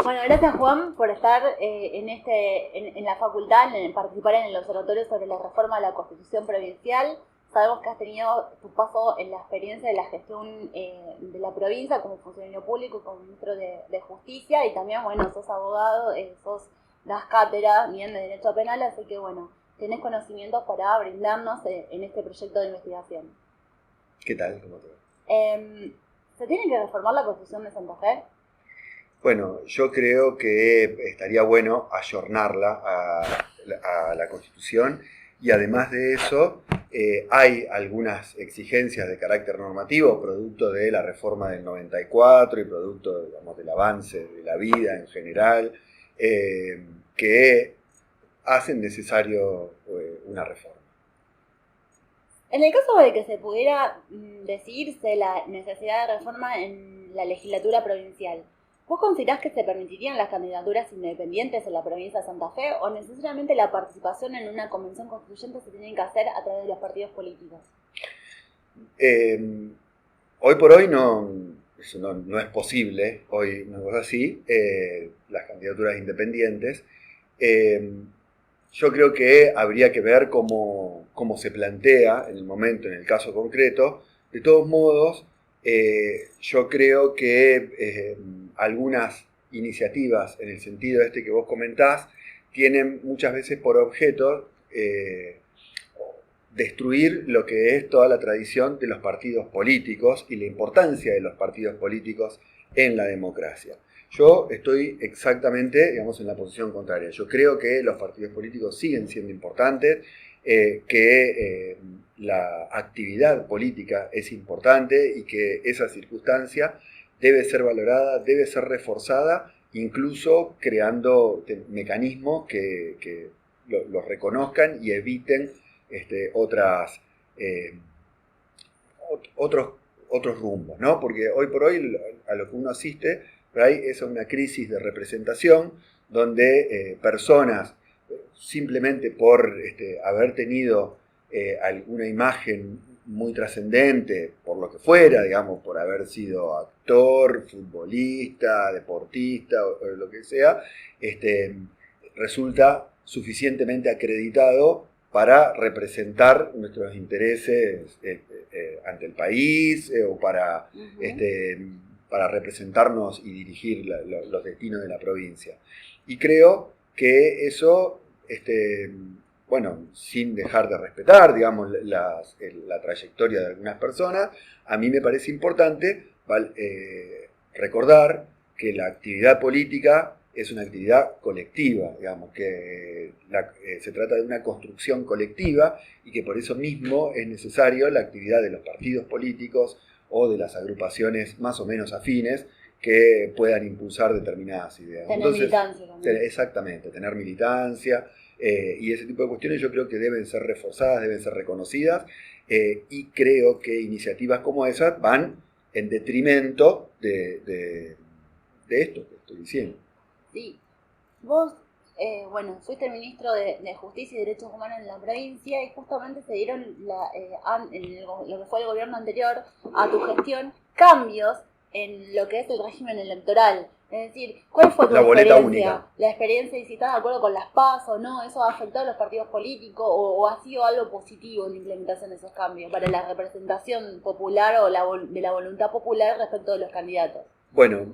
Bueno, gracias Juan por estar en la facultad, en participar en el observatorio sobre la reforma de la Constitución Provincial. Sabemos que has tenido tu paso en la experiencia de la gestión de la provincia como funcionario público, como ministro de Justicia, y también, bueno, sos abogado, das cátedra bien de Derecho Penal, así que, bueno, tenés conocimientos para brindarnos en este proyecto de investigación. ¿Qué tal? ¿Cómo te va? ¿Se tiene que reformar la Constitución de Santa Fe? Bueno, yo creo que estaría bueno ayornarla a la Constitución y además de eso hay algunas exigencias de carácter normativo, producto de la reforma del 94 y producto, digamos, del avance de la vida en general, que hacen necesario una reforma. En el caso de que se pudiera decidirse la necesidad de reforma en la legislatura provincial, ¿vos considerás que se permitirían las candidaturas independientes en la provincia de Santa Fe o necesariamente la participación en una convención constituyente se tiene que hacer a través de los partidos políticos? Hoy por hoy eso no es posible, hoy no es así, las candidaturas independientes. Yo creo que habría que ver cómo se plantea en el momento, en el caso concreto. De todos modos, yo creo que algunas iniciativas en el sentido que vos comentás tienen muchas veces por objeto destruir lo que es toda la tradición de los partidos políticos y la importancia de los partidos políticos en la democracia. Yo estoy exactamente, digamos, en la posición contraria. Yo creo que los partidos políticos siguen siendo importantes, que la actividad política es importante y que esa circunstancia debe ser valorada, debe ser reforzada, incluso creando mecanismos que los reconozcan y eviten otros rumbos, ¿no? Porque hoy por hoy a lo que uno asiste es una crisis de representación donde personas, simplemente por haber tenido alguna imagen muy trascendente, por lo que fuera, digamos, por haber sido actor, futbolista, deportista o lo que sea, resulta suficientemente acreditado para representar nuestros intereses ante el país o para representarnos y dirigir los destinos de la provincia. Y creo que eso, bueno, sin dejar de respetar, digamos, la trayectoria de algunas personas, a mí me parece importante recordar que la actividad política es una actividad colectiva, digamos, que se trata de una construcción colectiva y que por eso mismo es necesario la actividad de los partidos políticos o de las agrupaciones más o menos afines que puedan impulsar determinadas ideas. Tener militancia también. Exactamente, tener militancia y ese tipo de cuestiones yo creo que deben ser reforzadas, deben ser reconocidas y creo que iniciativas como esas van en detrimento de esto que estoy diciendo. Sí. Vos, bueno, fuiste el ministro de Justicia y Derechos Humanos en la provincia y justamente se dieron en lo que fue el gobierno anterior a tu gestión cambios en lo que es el régimen electoral. Es decir, ¿cuál fue tu boleta experiencia? Única. La experiencia y si estás de acuerdo con las PAS o no, ¿eso ha afectado a los partidos políticos o ha sido algo positivo en la implementación de esos cambios para la representación popular o de la voluntad popular respecto de los candidatos? Bueno,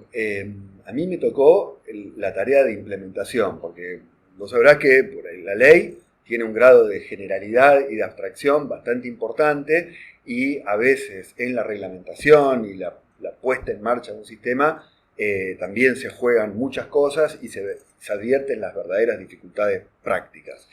a mí me tocó la tarea de implementación, porque vos sabrás que la ley tiene un grado de generalidad y de abstracción bastante importante y a veces en la reglamentación y la puesta en marcha de un sistema también se juegan muchas cosas y se advierten las verdaderas dificultades prácticas.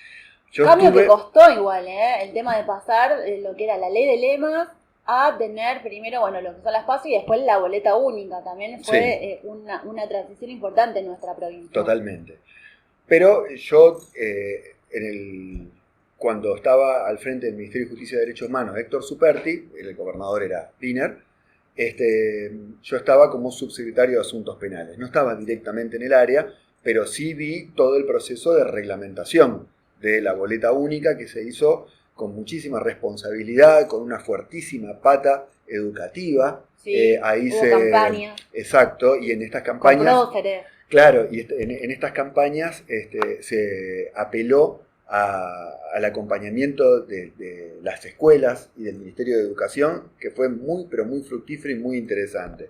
Cambio que costó igual, el tema de pasar lo que era la ley de lemas a tener primero, bueno, lo que son las PASO y después la boleta única. También fue sí. una transición importante en nuestra provincia. Totalmente. Pero yo, cuando estaba al frente del Ministerio de Justicia y Derechos Humanos, Héctor Superti, el gobernador era Wiener, yo estaba como subsecretario de Asuntos Penales. No estaba directamente en el área, pero sí vi todo el proceso de reglamentación de la boleta única que se hizo con muchísima responsabilidad, con una fuertísima pata educativa. Sí, ahí hubo campaña. Exacto, y en estas campañas... Claro, y en estas campañas se apeló al acompañamiento de las escuelas y del Ministerio de Educación, que fue muy, pero muy fructífero y muy interesante.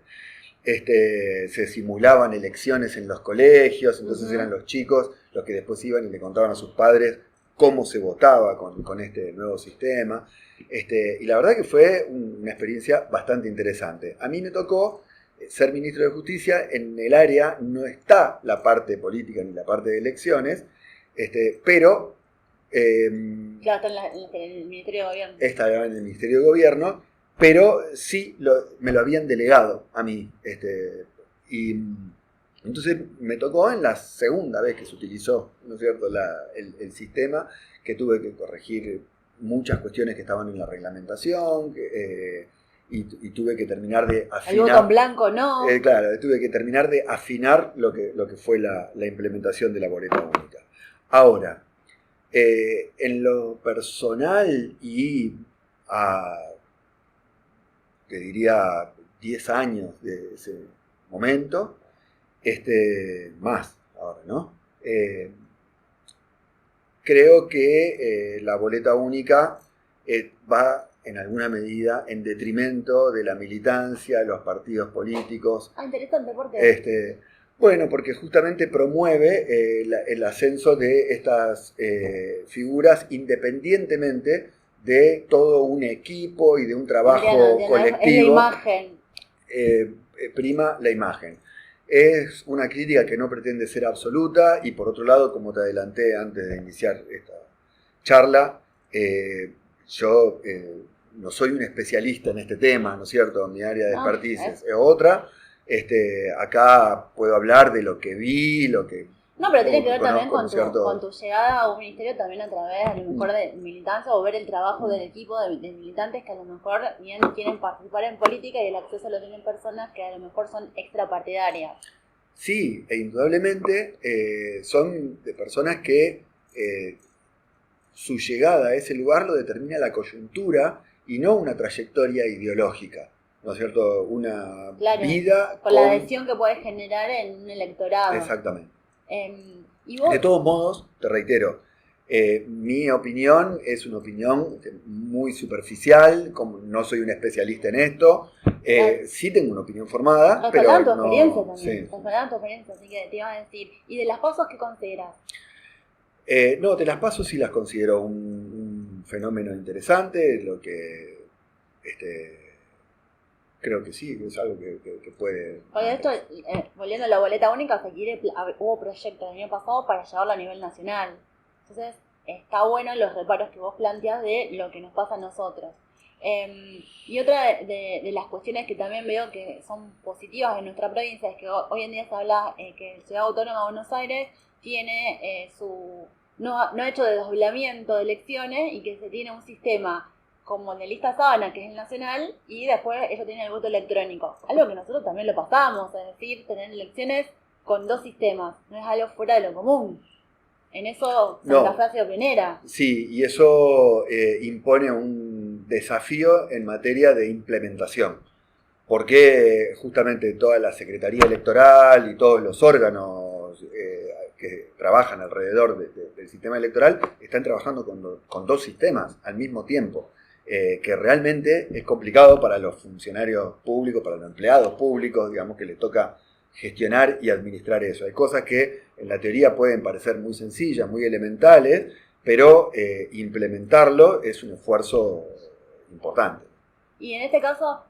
Se simulaban elecciones en los colegios, entonces eran los chicos los que después iban y le contaban a sus padres cómo se votaba con este nuevo sistema. Y la verdad que fue una experiencia bastante interesante. A mí me tocó ser ministro de Justicia. En el área no está la parte política ni la parte de elecciones, pero... claro, está en el Ministerio de Gobierno. Estaba en el Ministerio de Gobierno, pero sí me lo habían delegado a mí. Y entonces me tocó en la segunda vez que se utilizó, ¿no es cierto?, el sistema, que tuve que corregir muchas cuestiones que estaban en la reglamentación, y tuve que terminar de afinar. El voto en blanco no. Claro, tuve que terminar de afinar lo que fue la implementación de la boleta única. Ahora, en lo personal y te diría 10 años de ese momento, más ahora, ¿no? Creo que la boleta única va en alguna medida en detrimento de la militancia, de los partidos políticos. Interesante, ¿por qué? Bueno, porque justamente promueve el ascenso de estas figuras independientemente de todo un equipo y de un trabajo colectivo. Es la imagen. Prima la imagen. Es una crítica que no pretende ser absoluta y por otro lado, como te adelanté antes de iniciar esta charla, yo no soy un especialista en este tema, ¿no es cierto? Mi área de expertise es otra. Acá puedo hablar de lo que vi, lo que... No, pero tiene que ver también con tu llegada a un ministerio, también a través a lo mejor de militancia, o ver el trabajo del equipo de militantes que a lo mejor bien quieren participar en política y el acceso lo tienen personas que a lo mejor son extrapartidarias. Sí, e indudablemente son de personas que su llegada a ese lugar lo determina la coyuntura y no una trayectoria ideológica, ¿no es cierto? Una vida con la adhesión que puedes generar en un electorado. Exactamente. ¿Y vos? De todos modos, te reitero, mi opinión es una opinión muy superficial, como no soy un especialista en esto, sí tengo una opinión formada, Estás pero hablando de tu experiencia también, sí. Estás hablando de tu experiencia, así que te iba a decir, ¿y de las pasos qué consideras? No, de las pasos sí las considero un fenómeno interesante, lo que creo que sí, es algo que puede... Porque esto, volviendo a la boleta única, hubo proyectos el año pasado para llevarlo a nivel nacional. Entonces, está bueno los reparos que vos planteás de lo que nos pasa a nosotros. Y otra de las cuestiones que también veo que son positivas en nuestra provincia es que hoy en día se habla que Ciudad Autónoma de Buenos Aires tiene no ha hecho desdoblamiento de elecciones y que se tiene un sistema como el de lista sábana, que es el nacional, y después ellos tienen el voto electrónico. Algo que nosotros también lo pasamos, es decir, tener elecciones con dos sistemas. No es algo fuera de lo común. En eso Santa Fe ha sido pionera. Sí, y eso impone un desafío en materia de implementación. Porque justamente toda la Secretaría Electoral y todos los órganos que trabajan alrededor del sistema electoral están trabajando con dos sistemas al mismo tiempo. Que realmente es complicado para los funcionarios públicos, para los empleados públicos, digamos, que les toca gestionar y administrar eso. Hay cosas que en la teoría pueden parecer muy sencillas, muy elementales, pero implementarlo es un esfuerzo importante. Y en este caso,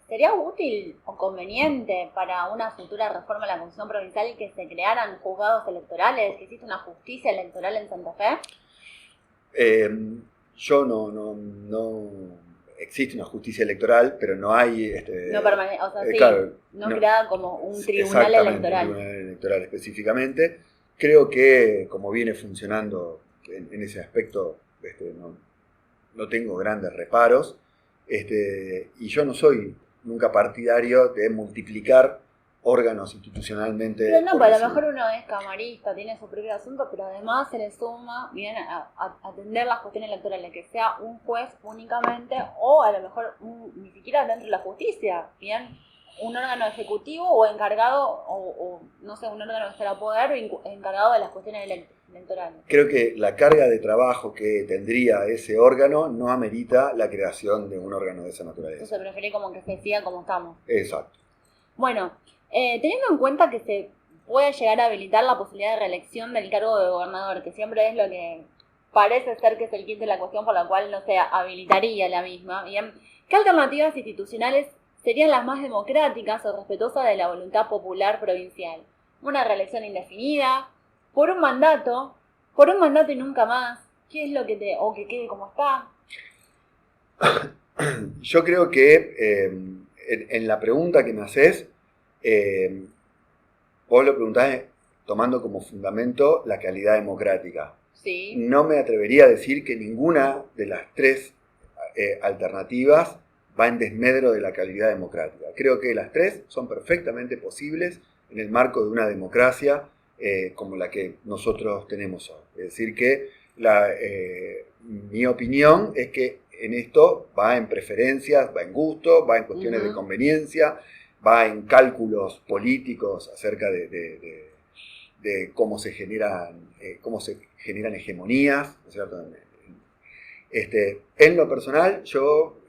¿sería útil o conveniente para una futura reforma de la Constitución Provincial que se crearan juzgados electorales, que existe una justicia electoral en Santa Fe? Yo no existe una justicia electoral, pero no hay no permanente, o sea, sí, claro, no creada como un tribunal electoral. Un tribunal electoral específicamente. Creo que como viene funcionando en ese aspecto, no tengo grandes reparos, y yo no soy nunca partidario de multiplicar órganos institucionalmente. Pero no, para lo mejor uno es camarista, tiene su propio asunto, pero además se le suma bien a atender las cuestiones electorales, que sea un juez únicamente, o a lo mejor ni siquiera dentro de la justicia, bien un órgano ejecutivo o encargado, o no sé, un órgano de extra poder encargado de las cuestiones electorales. Creo que la carga de trabajo que tendría ese órgano no amerita la creación de un órgano de esa naturaleza. Entonces preferí como que se siga como estamos. Exacto. Bueno, teniendo en cuenta que se puede llegar a habilitar la posibilidad de reelección del cargo de gobernador, que siempre es lo que parece ser que es el kit de la cuestión por la cual no se habilitaría la misma, bien, ¿qué alternativas institucionales serían las más democráticas o respetuosas de la voluntad popular provincial? Una reelección indefinida, por un mandato y nunca más. ¿Qué es lo que o que quede como está? Yo creo que en la pregunta que me haces, vos lo preguntás tomando como fundamento la calidad democrática. Sí. No me atrevería a decir que ninguna de las tres alternativas va en desmedro de la calidad democrática. Creo que las tres son perfectamente posibles en el marco de una democracia como la que nosotros tenemos hoy. Es decir, que mi opinión es que en esto va en preferencias, va en gusto, va en cuestiones de conveniencia, va en cálculos políticos acerca de cómo se generan hegemonías, ¿no es cierto? En lo personal, yo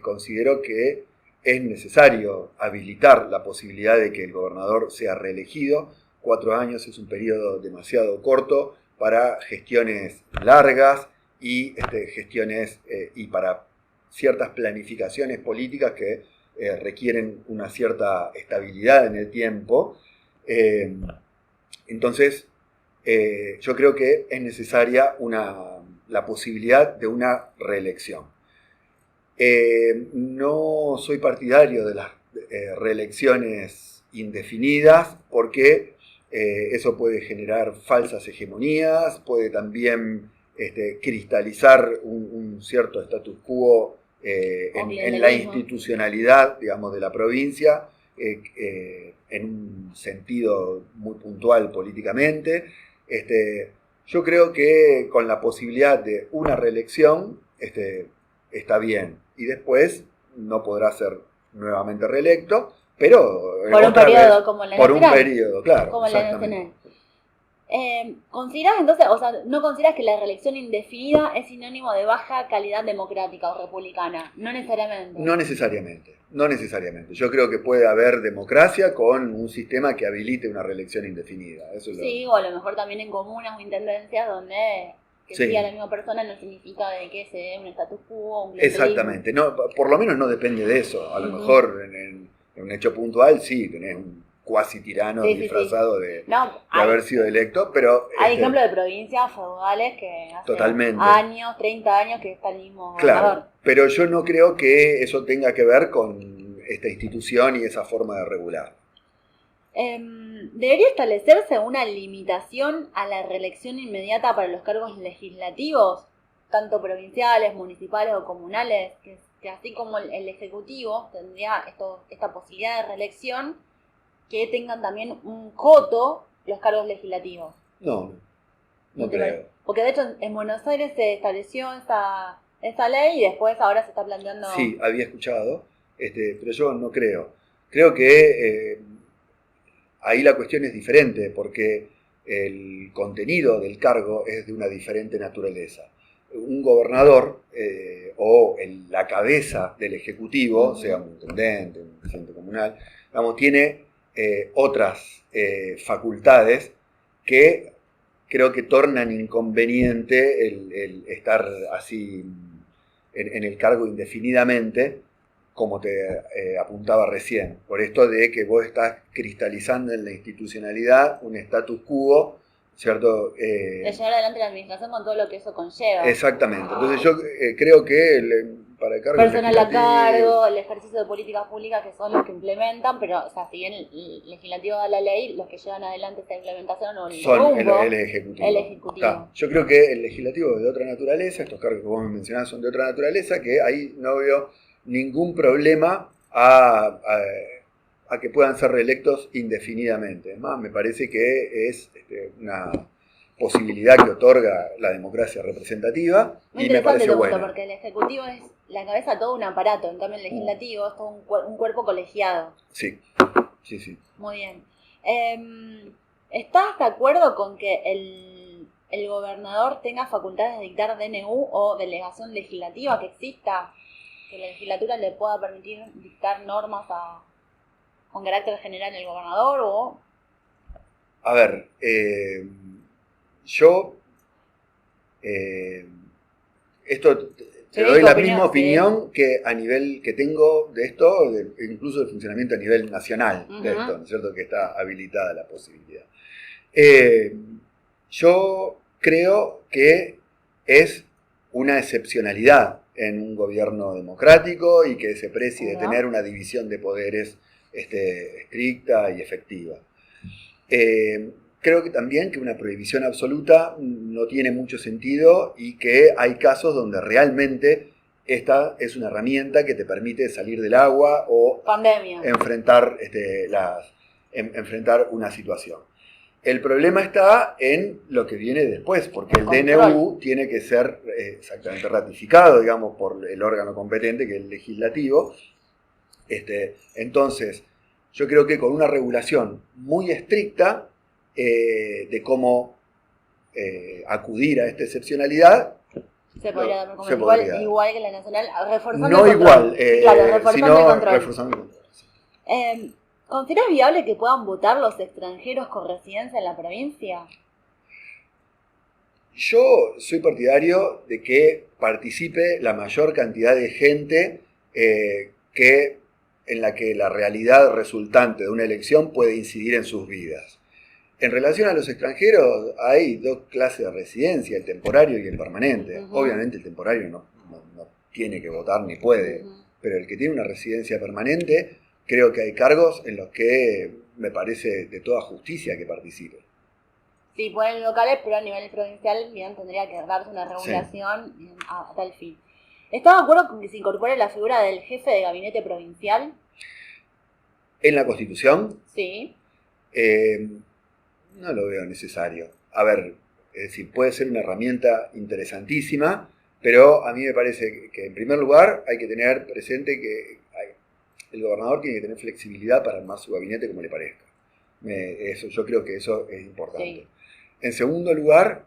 considero que es necesario habilitar la posibilidad de que el gobernador sea reelegido. 4 años es un periodo demasiado corto para gestiones largas y gestiones y para ciertas planificaciones políticas que requieren una cierta estabilidad en el tiempo. Entonces, yo creo que es necesaria la posibilidad de una reelección. No soy partidario de las reelecciones indefinidas porque eso puede generar falsas hegemonías, puede también cristalizar un cierto status quo en la institucionalidad, digamos, de la provincia, en un sentido muy puntual políticamente. Yo creo que con la posibilidad de una reelección está bien, y después no podrá ser nuevamente reelecto, pero por un periodo como la por nacional. Un periodo, claro. Como la nacional. ¿Consideras entonces, o sea, no consideras que la reelección indefinida es sinónimo de baja calidad democrática o republicana? No necesariamente. No necesariamente. Yo creo que puede haber democracia con un sistema que habilite una reelección indefinida. Eso es sí, o a lo mejor también en comunas o intendencias donde que siga la misma persona no significa de que se dé un status quo, un exactamente. No, por lo menos no depende de eso. A lo mejor en un hecho puntual sí, tenés un cuasi tirano disfrazado de haber sido electo, pero hay ejemplos de provincias feudales que hace totalmente. años, 30 años que está el mismo claro, gobernador. Pero yo no creo que eso tenga que ver con esta institución y esa forma de regular. ¿Debería establecerse una limitación a la reelección inmediata para los cargos legislativos, tanto provinciales, municipales o comunales, que así como el Ejecutivo tendría esta posibilidad de reelección, que tengan también un coto los cargos legislativos? No creo. Porque de hecho en Buenos Aires se estableció esa ley y después ahora se está planteando... Sí, había escuchado, pero yo no creo. Creo que ahí la cuestión es diferente, porque el contenido del cargo es de una diferente naturaleza. Un gobernador o la cabeza del Ejecutivo, sea un intendente, un presidente comunal, digamos, tiene otras facultades que creo que tornan inconveniente el estar así en el cargo indefinidamente, como te apuntaba recién, por esto de que vos estás cristalizando en la institucionalidad un status quo, ¿cierto? De llevar adelante la administración con todo lo que eso conlleva. Exactamente. Entonces yo creo que para el cargo personal a cargo, el ejercicio de políticas públicas, que son los que implementan, pero o sea, si bien el legislativo da la ley, los que llevan adelante esa implementación o el son rumbo, el ejecutivo. Yo creo que el legislativo es de otra naturaleza, estos cargos que vos me mencionás son de otra naturaleza, que ahí no veo ningún problema a que puedan ser reelectos indefinidamente. Es más, me parece que es posibilidad que otorga la democracia representativa y me pareció buena. Porque el Ejecutivo es la cabeza de todo un aparato, en cambio el Legislativo es todo un cuerpo colegiado. Sí, sí, sí. Muy bien. ¿Estás de acuerdo con que el gobernador tenga facultades de dictar DNU o delegación legislativa, que exista, que la legislatura le pueda permitir dictar normas con carácter general el gobernador o...? A ver, yo esto te doy la misma opinión que a nivel que tengo de esto, incluso de funcionamiento a nivel nacional de esto, ¿no es cierto? Que está habilitada la posibilidad. Yo creo que es una excepcionalidad en un gobierno democrático y que se precie de tener una división de poderes estricta y efectiva. Creo que también que una prohibición absoluta no tiene mucho sentido y que hay casos donde realmente esta es una herramienta que te permite salir del agua o enfrentar, enfrentar una situación. El problema está en lo que viene después, porque el DNU tiene que ser exactamente ratificado, digamos, por el órgano competente, que es el legislativo. Entonces, yo creo que con una regulación muy estricta de cómo acudir a esta excepcionalidad, se podría dar como igual que la nacional, reforzando no el control. Igual, sino reforzando el control. Sí. ¿Consideras viable que puedan votar los extranjeros con residencia en la provincia? Yo soy partidario de que participe la mayor cantidad de gente en la que la realidad resultante de una elección puede incidir en sus vidas. En relación a los extranjeros, hay dos clases de residencia, el temporario y el permanente. Obviamente el temporario no tiene que votar ni puede, pero el que tiene una residencia permanente, creo que hay cargos en los que me parece de toda justicia que participe. Sí, pueden locales, pero a nivel provincial bien tendría que darse una regulación a tal fin. ¿Estás de acuerdo con que se incorpore la figura del jefe de gabinete provincial? ¿En la Constitución? Sí. No lo veo necesario. A ver, es decir, puede ser una herramienta interesantísima, pero a mí me parece que en primer lugar hay que tener presente que el gobernador tiene que tener flexibilidad para armar su gabinete como le parezca. Yo creo que eso es importante. Sí. En segundo lugar,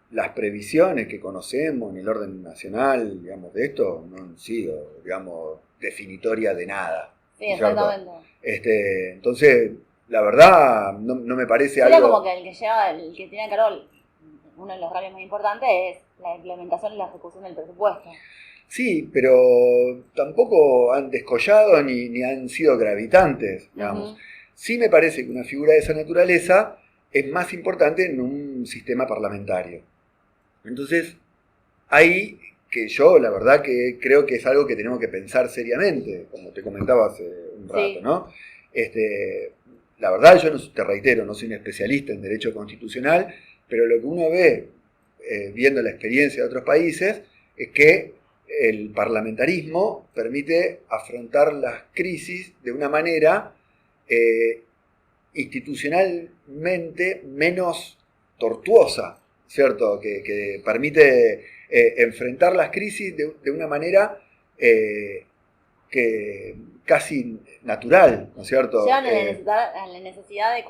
las previsiones que conocemos en el orden nacional, digamos, de esto, no han sido, digamos, definitoria de nada. Sí, exactamente. Entonces, la verdad, no me parece algo... como que el que tiene a cargo uno de los roles más importantes es la implementación y la ejecución del presupuesto. Sí, pero tampoco han descollado ni han sido gravitantes, digamos. Sí me parece que una figura de esa naturaleza es más importante en un sistema parlamentario. Entonces, ahí que yo, la verdad, que creo que es algo que tenemos que pensar seriamente, como te comentaba hace un rato, ¿no? La verdad, yo te reitero, no soy un especialista en derecho constitucional, pero lo que uno ve, viendo la experiencia de otros países, es que el parlamentarismo permite afrontar las crisis de una manera institucionalmente menos tortuosa, ¿cierto? Que permite enfrentar las crisis de una manera que casi natural, ¿no es cierto? Llevan a la necesidad de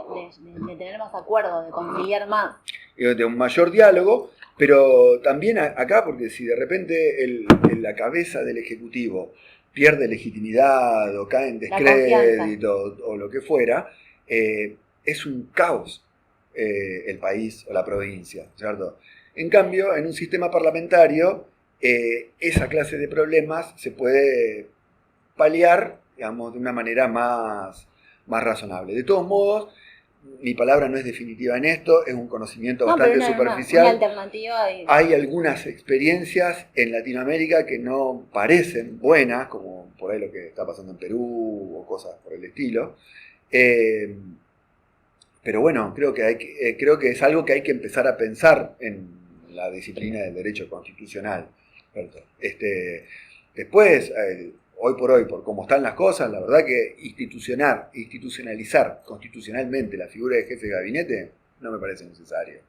tener más acuerdos, de conciliar más. De un mayor diálogo, pero también acá, porque si de repente la cabeza del Ejecutivo pierde legitimidad o cae en descrédito o lo que fuera, es un caos el país o la provincia, ¿cierto? En cambio, en un sistema parlamentario, esa clase de problemas se puede paliar, digamos, de una manera más razonable. De todos modos, mi palabra no es definitiva en esto, es un conocimiento bastante superficial. Una alternativa Hay algunas experiencias en Latinoamérica que no parecen buenas, como por ahí lo que está pasando en Perú o cosas por el estilo. Pero bueno, creo que es algo que hay que empezar a pensar en la disciplina del derecho constitucional. Después, hoy por hoy, por cómo están las cosas, la verdad que institucionalizar constitucionalmente la figura de jefe de gabinete no me parece necesario.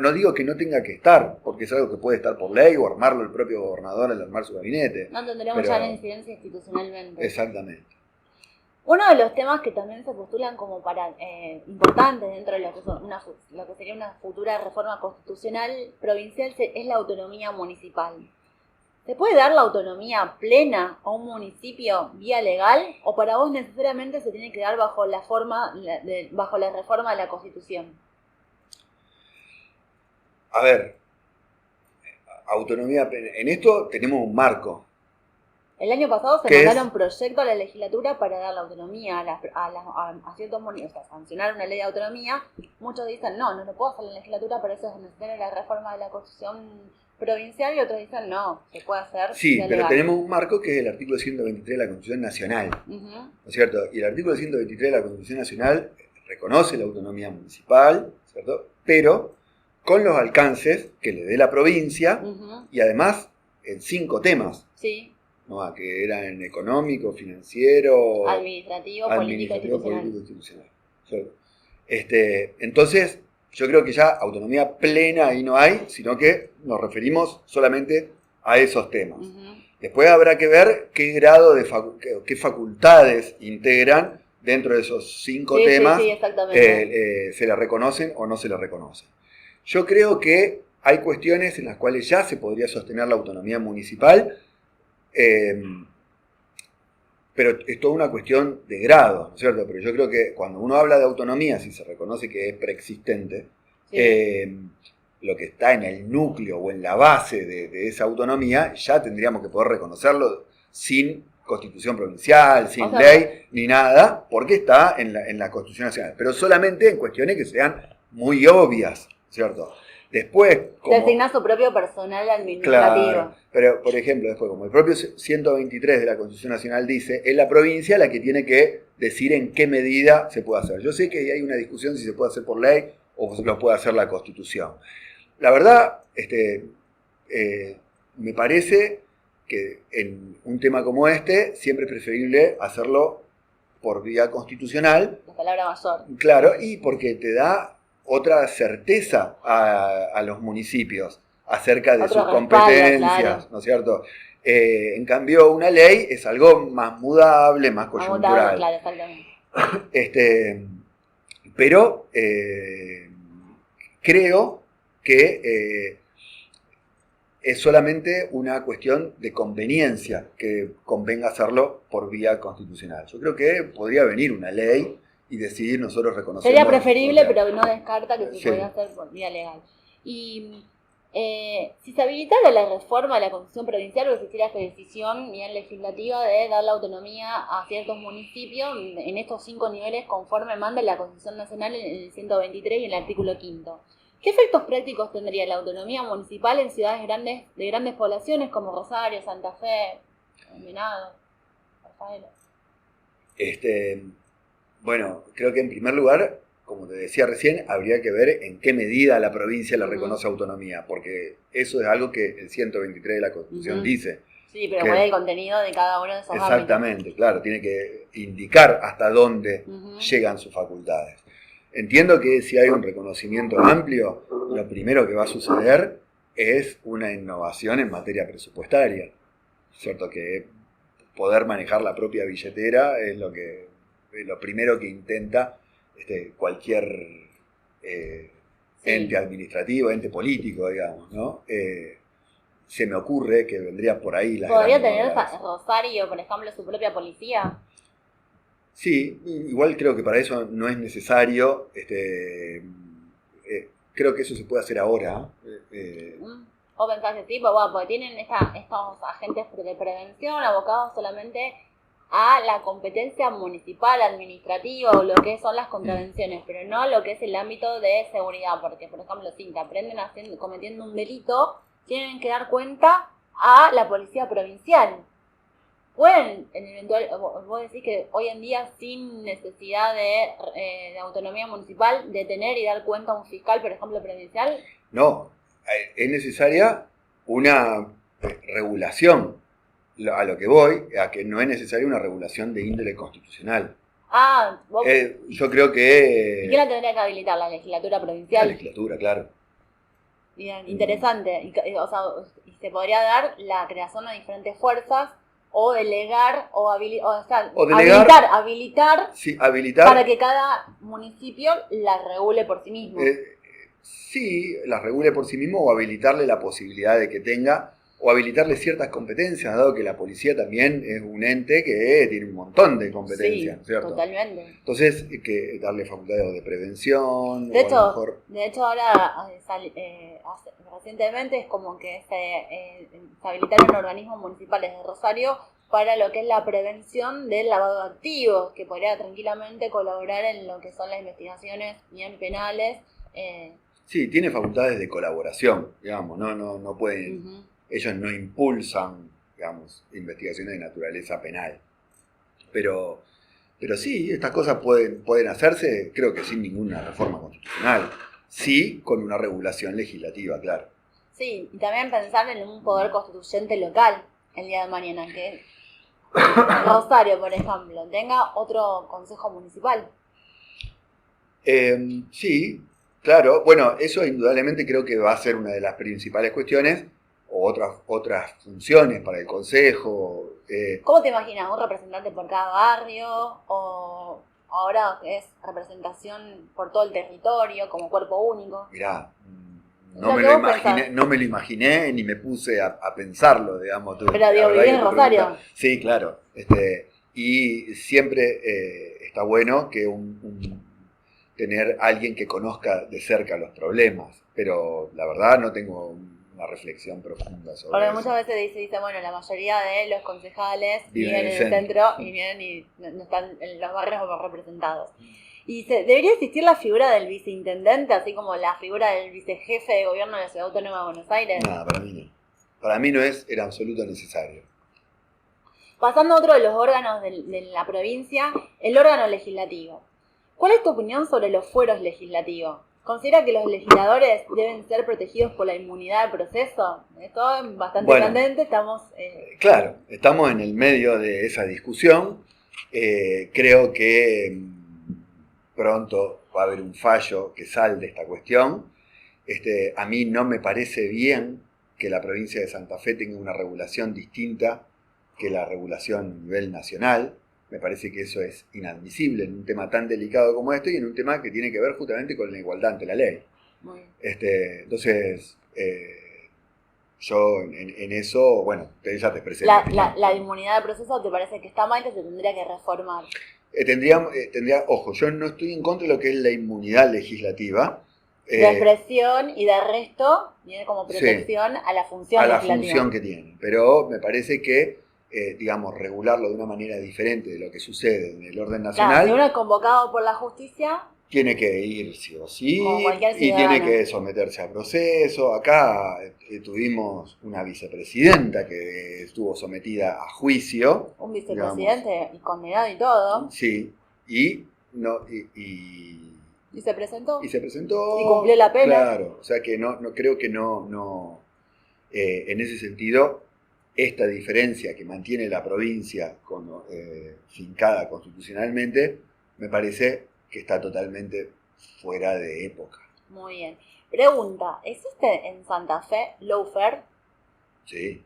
No digo que no tenga que estar, porque es algo que puede estar por ley o armarlo el propio gobernador al armar su gabinete. No tendríamos ya la incidencia institucionalmente. Exactamente. Uno de los temas que también se postulan como para importantes dentro de lo que sería una futura reforma constitucional provincial es la autonomía municipal. ¿Se puede dar la autonomía plena a un municipio vía legal o para vos necesariamente se tiene que dar bajo la reforma de la Constitución? A ver, autonomía plena. En esto tenemos un marco. El año pasado se mandaron proyectos a la legislatura para dar la autonomía a ciertos municipios, o sea, sancionar una ley de autonomía. Muchos dicen, no lo puedo hacer en la legislatura, por eso es necesaria la reforma de la Constitución provincial, y otros dicen, no, se puede hacer. Sí, pero legal. Tenemos un marco que es el artículo 123 de la Constitución Nacional, ¿no es cierto? Y el artículo 123 de la Constitución Nacional reconoce la autonomía municipal, ¿cierto? Pero con los alcances que le dé la provincia y además en 5 temas. Sí. ¿No? Que eran económico, financiero, administrativo, político institucional. ¿Cierto? Entonces, yo creo que ya autonomía plena ahí no hay, sino que nos referimos solamente a esos temas. Después habrá que ver qué grado de qué facultades integran dentro de esos 5 temas, se le reconocen o no se le reconocen. Yo creo que hay cuestiones en las cuales ya se podría sostener la autonomía municipal, pero es toda una cuestión de grado, ¿no es cierto? Pero yo creo que cuando uno habla de autonomía, si se reconoce que es preexistente, lo que está en el núcleo o en la base de esa autonomía, ya tendríamos que poder reconocerlo sin constitución provincial, sin ley, ni nada, porque está en la Constitución Nacional. Pero solamente en cuestiones que sean muy obvias, ¿cierto? Después, como designa su propio personal administrativo. Claro, pero, por ejemplo, después, como el propio 123 de la Constitución Nacional dice, es la provincia la que tiene que decir en qué medida se puede hacer. Yo sé que hay una discusión si se puede hacer por ley o lo puede hacer la Constitución. La verdad, me parece que en un tema como este, siempre es preferible hacerlo por vía constitucional. La palabra mayor. Claro, y porque te da otra certeza a los municipios acerca de sus competencias, claro. ¿No es cierto? En cambio, una ley es algo más mudable, más coyuntural. Claro, exactamente. Pero creo que es solamente una cuestión de conveniencia que convenga hacerlo por vía constitucional. Yo creo que podría venir una ley y decidir nosotros reconocer. Sería preferible, pero no descarta que se pueda hacer por vía legal. Y si se habilitara la reforma de la Constitución provincial o existiera esta decisión bien legislativa de dar la autonomía a ciertos municipios en estos 5 niveles conforme manda la Constitución Nacional en el 123 y en el artículo 5. ¿Qué efectos prácticos tendría la autonomía municipal en ciudades de grandes poblaciones como Rosario, Santa Fe, Venado, Rafaela? Bueno, creo que en primer lugar, como te decía recién, habría que ver en qué medida la provincia le reconoce autonomía, porque eso es algo que el 123 de la Constitución dice. Sí, pero cuál es el contenido de cada uno de esos ámbitos. Exactamente, claro, tiene que indicar hasta dónde llegan sus facultades. Entiendo que si hay un reconocimiento amplio, lo primero que va a suceder es una innovación en materia presupuestaria, ¿cierto? Que poder manejar la propia billetera es lo primero que intenta cualquier ente administrativo, ente político, digamos, ¿no? Se me ocurre que vendría por ahí la... ¿Podría tener Rosario, por ejemplo, su propia policía? Sí, igual creo que para eso no es necesario. Creo que eso se puede hacer ahora. ¿O pensás que sí? Porque tienen estos agentes de prevención abocados solamente a la competencia municipal, administrativa o lo que son las contravenciones, pero no lo que es el ámbito de seguridad, porque por ejemplo si te aprenden cometiendo un delito, tienen que dar cuenta a la policía provincial. Pueden, vos decís que hoy en día sin necesidad de autonomía municipal, detener y dar cuenta a un fiscal, por ejemplo, provincial. No, es necesaria una regulación. A lo que voy, a que no es necesaria una regulación de índole constitucional. Yo creo que... ¿Y quién la tendría que habilitar? ¿La legislatura provincial? La legislatura, claro. Bien, interesante. Y se podría dar la creación de diferentes fuerzas o delegar habilitar, sí, habilitar para que cada municipio la regule por sí mismo. Sí, la regule por sí mismo o habilitarle la posibilidad de que tenga o habilitarle ciertas competencias, dado que la policía también es un ente que tiene un montón de competencias, sí, ¿cierto? Totalmente. Entonces, hay que darle facultades de prevención. De hecho, ahora recientemente es como que se habilitaron organismos municipales de Rosario para lo que es la prevención del lavado de activos, que podría tranquilamente colaborar en lo que son las investigaciones bien penales. Sí, tiene facultades de colaboración, digamos, no pueden, ellos no impulsan, digamos, investigaciones de naturaleza penal. Pero sí, estas cosas pueden hacerse, creo que sin ninguna reforma constitucional, sí con una regulación legislativa, claro. Sí, y también pensar en un poder constituyente local el día de mañana, que Rosario, por ejemplo, tenga otro consejo municipal. Sí, claro. Bueno, eso indudablemente creo que va a ser una de las principales cuestiones, o otras funciones para el consejo. ¿Cómo te imaginas? ¿Un representante por cada barrio? ¿O ahora es representación por todo el territorio como cuerpo único? Mirá, no me lo imaginé ni me puse a pensarlo, digamos. Pero digo, vivís en Rosario. Sí, claro. Y siempre está bueno que tener alguien que conozca de cerca los problemas, pero la verdad no tengo una reflexión profunda sobre porque eso. Muchas veces dice, bueno, la mayoría de los concejales viven en el centro y vienen y no están en los barrios como representados. Y debería existir la figura del viceintendente, así como la figura del vicejefe de gobierno de la Ciudad Autónoma de Buenos Aires. Nada, para mí no. Para mí no era absoluto necesario. Pasando a otro de los órganos de la provincia, el órgano legislativo. ¿Cuál es tu opinión sobre los fueros legislativos? ¿Considera que los legisladores deben ser protegidos por la inmunidad de proceso? Esto es bastante candente, estamos... Claro, estamos en el medio de esa discusión. Creo que pronto va a haber un fallo que salde esta cuestión. A mí no me parece bien que la provincia de Santa Fe tenga una regulación distinta que la regulación a nivel nacional. Me parece que eso es inadmisible en un tema tan delicado como este y en un tema que tiene que ver justamente con la igualdad ante la ley. Muy bien. Entonces, yo en eso, bueno, ya te expresé. La inmunidad de proceso te parece que está mal, que se tendría que reformar. Ojo, yo no estoy en contra de lo que es la inmunidad legislativa. De expresión y de arresto viene como protección a la función legislativa. A la función que tiene, pero me parece que regularlo de una manera diferente de lo que sucede en el orden nacional. Claro, si uno es convocado por la justicia, tiene que ir sí o sí, y tiene que someterse a proceso. Acá tuvimos una vicepresidenta que estuvo sometida a juicio. Un vicepresidente, digamos, y condenado y todo. Sí, y se presentó. Y se presentó. Y cumplió la pena. Claro, o sea que no creo que en ese sentido, esta diferencia que mantiene la provincia fincada constitucionalmente, me parece que está totalmente fuera de época. Muy bien. Pregunta, ¿existe en Santa Fe lawfare? Sí.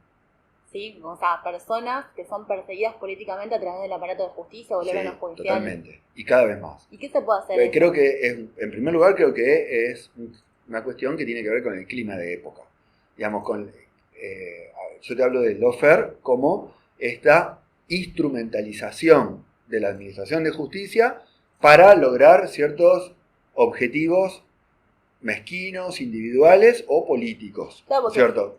¿Sí? O sea, personas que son perseguidas políticamente a través del aparato de justicia o del órgano judicial. Totalmente. Y cada vez más. ¿Y qué se puede hacer? Creo que en primer lugar, creo que es una cuestión que tiene que ver con el clima de época. Digamos, yo te hablo del lawfare como esta instrumentalización de la administración de justicia para lograr ciertos objetivos mezquinos, individuales o políticos, claro, ¿cierto?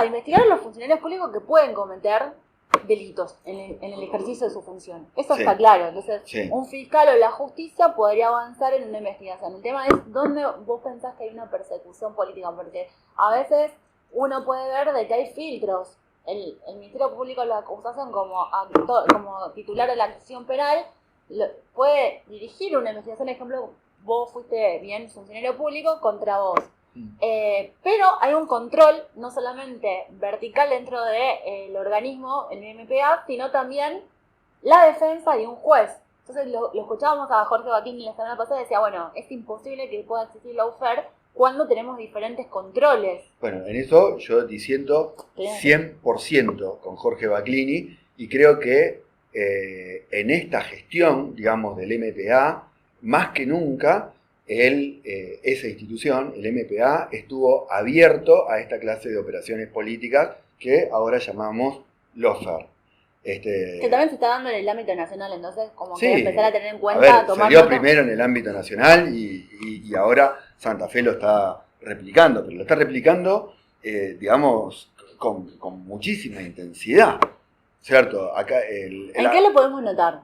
Investigar a los funcionarios públicos que pueden cometer delitos en el ejercicio de su función. Eso está claro. Entonces, un fiscal o la justicia podría avanzar en una investigación. El tema es dónde vos pensás que hay una persecución política, porque a veces uno puede ver de que hay filtros. El Ministerio Público de la acusación como titular de la acción penal puede dirigir una investigación, por ejemplo, vos fuiste bien funcionario público contra vos. Pero hay un control no solamente vertical dentro del organismo, el MPA, sino también la defensa y un juez. Entonces lo escuchábamos a Jorge Bacchini la semana pasada y decía, bueno, es imposible que pueda existir lawfare cuando tenemos diferentes controles. Bueno, en eso yo diciendo 100% con Jorge Bacchini, y creo que en esta gestión, digamos, del MPA, más que nunca, esa institución, el MPA, estuvo abierto a esta clase de operaciones políticas que ahora llamamos lawfare. Que también se está dando en el ámbito nacional, entonces como sí, que empezar a tener en cuenta, salió primero en el ámbito nacional y ahora Santa Fe lo está replicando, pero lo está replicando, digamos, con muchísima intensidad, ¿cierto? Acá ¿En qué lo podemos notar?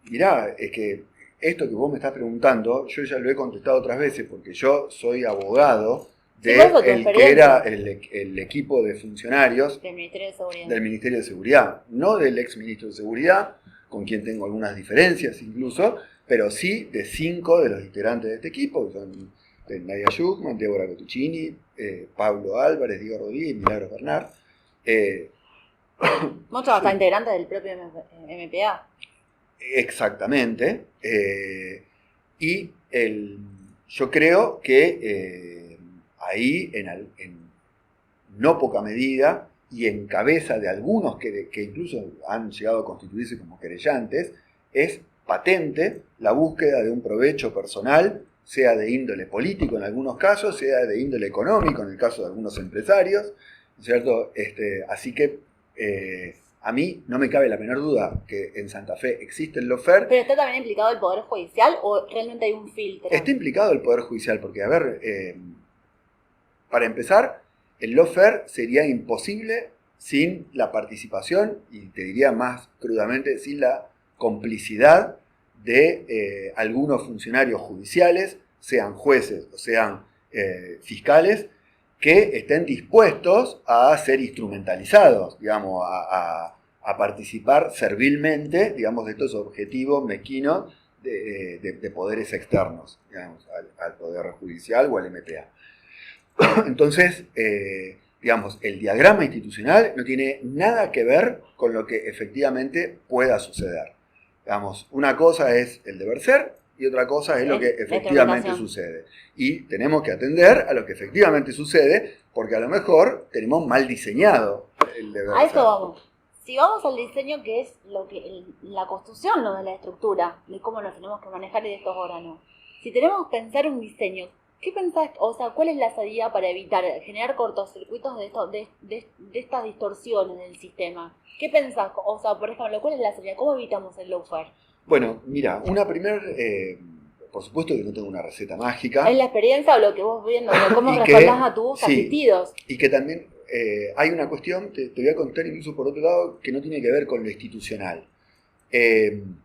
Mirá, es que esto que vos me estás preguntando, yo ya lo he contestado otras veces, porque yo soy abogado del que era el equipo de funcionarios del Ministerio de Seguridad, no del ex ministro de Seguridad, con quien tengo algunas diferencias incluso, pero sí de 5 de los integrantes de este equipo, que son Nadia Schuchman, Débora Cottuccini, Pablo Álvarez, Diego Rodríguez y Milagros Bernard. Muchos hasta integrantes del propio MPA. Exactamente. Y yo creo que ahí, en no poca medida, y en cabeza de algunos que incluso han llegado a constituirse como querellantes, es patente la búsqueda de un provecho personal, sea de índole político en algunos casos, sea de índole económico en el caso de algunos empresarios, ¿cierto? Así que a mí no me cabe la menor duda que en Santa Fe existe el lawfare. ¿Pero está también implicado el Poder Judicial o realmente hay un filtro? Está implicado el Poder Judicial porque, a ver, para empezar, el lawfare sería imposible sin la participación, y te diría más crudamente, sin la complicidad de algunos funcionarios judiciales, sean jueces o sean fiscales, que estén dispuestos a ser instrumentalizados, digamos, a participar servilmente, digamos, de estos objetivos mezquinos de poderes externos, digamos, al Poder Judicial o al MPA. Entonces, digamos, el diagrama institucional no tiene nada que ver con lo que efectivamente pueda suceder. Digamos, una cosa es el deber ser y otra cosa es lo que efectivamente sucede. Y tenemos que atender a lo que efectivamente sucede, porque a lo mejor tenemos mal diseñado el deber ser. A eso vamos. Si vamos al diseño, que es la construcción, no de la estructura, de cómo nos tenemos que manejar de estos órganos. Si tenemos que pensar un diseño, ¿qué pensás? O sea, ¿cuál es la salida para evitar generar cortocircuitos de estas distorsiones del sistema? ¿Qué pensás? O sea, por ejemplo, ¿cuál es la salida? ¿Cómo evitamos el lawfare? Bueno, mira, por supuesto que no tengo una receta mágica. ¿Es la experiencia o lo que vos viendo? ¿Cómo respaldás a tus asistidos? Y que también hay una cuestión, te voy a contar incluso por otro lado, que no tiene que ver con lo institucional. En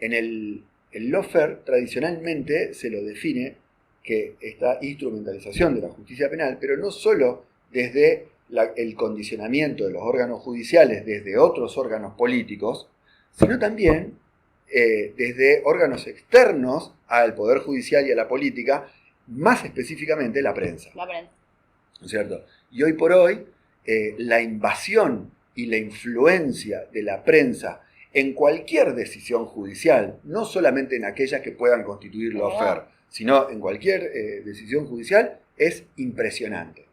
el lawfare tradicionalmente se lo define que esta instrumentalización de la justicia penal, pero no solo desde el condicionamiento de los órganos judiciales desde otros órganos políticos, sino también desde órganos externos al Poder Judicial y a la política, más específicamente la prensa. La prensa. ¿No es cierto? Y hoy por hoy, la invasión y la influencia de la prensa en cualquier decisión judicial, no solamente en aquellas que puedan constituir lawfare, sino en cualquier decisión judicial, es impresionante.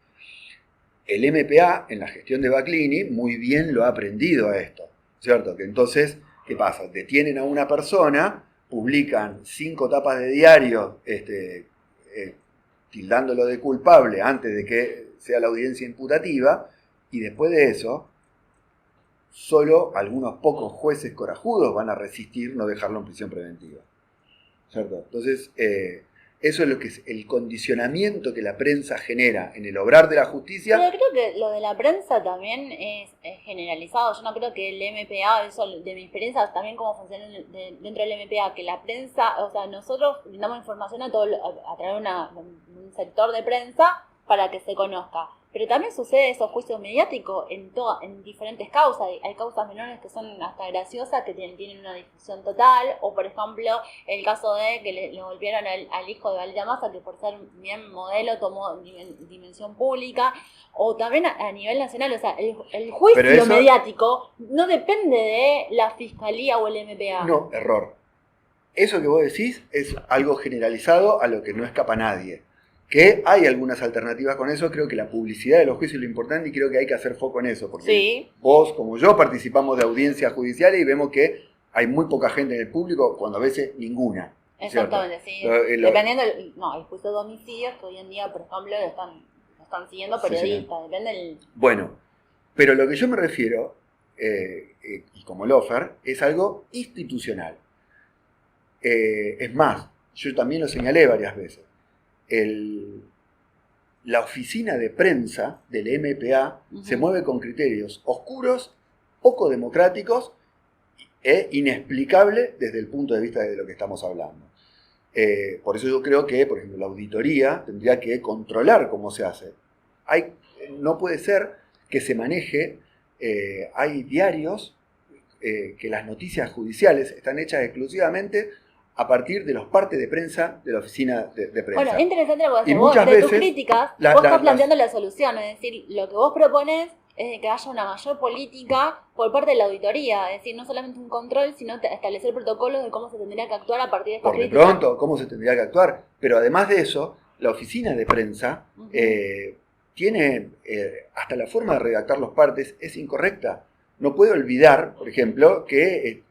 El MPA, en la gestión de Bacchini, muy bien lo ha aprendido a esto, ¿cierto? Que entonces, ¿qué pasa? Detienen a una persona, publican 5 tapas de diario tildándolo de culpable antes de que sea la audiencia imputativa, y después de eso, solo algunos pocos jueces corajudos van a resistir no dejarlo en prisión preventiva, ¿cierto? Entonces, eso es lo que es el condicionamiento que la prensa genera en el obrar de la justicia. Pero creo que lo de la prensa también es generalizado. Yo no creo que el MPA, eso de mi experiencia también cómo funciona dentro del MPA, que la prensa, o sea, nosotros brindamos información a través de un sector de prensa para que se conozca. Pero también sucede esos juicios mediáticos en diferentes causas. Hay causas menores que son hasta graciosas, que tienen una difusión total. O, por ejemplo, el caso de que le volvieron al hijo de Valeria Massa, que por ser bien modelo tomó dimensión pública. O también a nivel nacional. O sea, el juicio mediático no depende de la Fiscalía o el MPA. No, error. Eso que vos decís es algo generalizado a lo que no escapa nadie. Que hay algunas alternativas con eso, creo que la publicidad de los juicios es lo importante y creo que hay que hacer foco en eso, porque vos, como yo, participamos de audiencias judiciales y vemos que hay muy poca gente en el público, cuando a veces ninguna. Exactamente, ¿cierto? Sí. Dependiendo el juicio de homicidios, que hoy en día, por ejemplo, lo están siguiendo periodistas, depende del... Bueno, pero lo que yo me refiero, y como Lofer, es algo institucional. Es más, yo también lo señalé varias veces. La oficina de prensa del MPA se mueve con criterios oscuros, poco democráticos e inexplicables desde el punto de vista de lo que estamos hablando. Por eso yo creo que, por ejemplo, la auditoría tendría que controlar cómo se hace. No puede ser que se maneje, hay diarios que las noticias judiciales están hechas exclusivamente a partir de los partes de prensa de la oficina de prensa. Bueno, es interesante porque vos, de tus críticas, vos estás planteando la solución, es decir, lo que vos propones es que haya una mayor política por parte de la auditoría, es decir, no solamente un control, sino establecer protocolos de cómo se tendría que actuar a partir de esta crítica. Por de pronto, cómo se tendría que actuar, pero además de eso, la oficina de prensa tiene, hasta la forma de redactar los partes es incorrecta. No puede olvidar, por ejemplo, que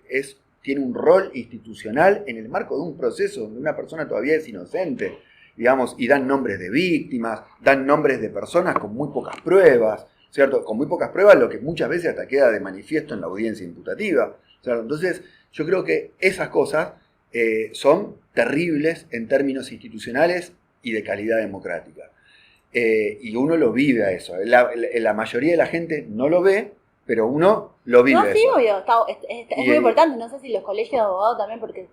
tiene un rol institucional en el marco de un proceso donde una persona todavía es inocente, digamos, y dan nombres de víctimas, dan nombres de personas con muy pocas pruebas, ¿cierto? Con muy pocas pruebas, lo que muchas veces hasta queda de manifiesto en la audiencia imputativa, ¿cierto? Entonces, yo creo que esas cosas son terribles en términos institucionales y de calidad democrática. Y uno lo vive a eso. La mayoría de la gente no lo ve, pero uno lo vive. No, sí, obvio, es muy importante. No sé si los colegios de abogados también, porque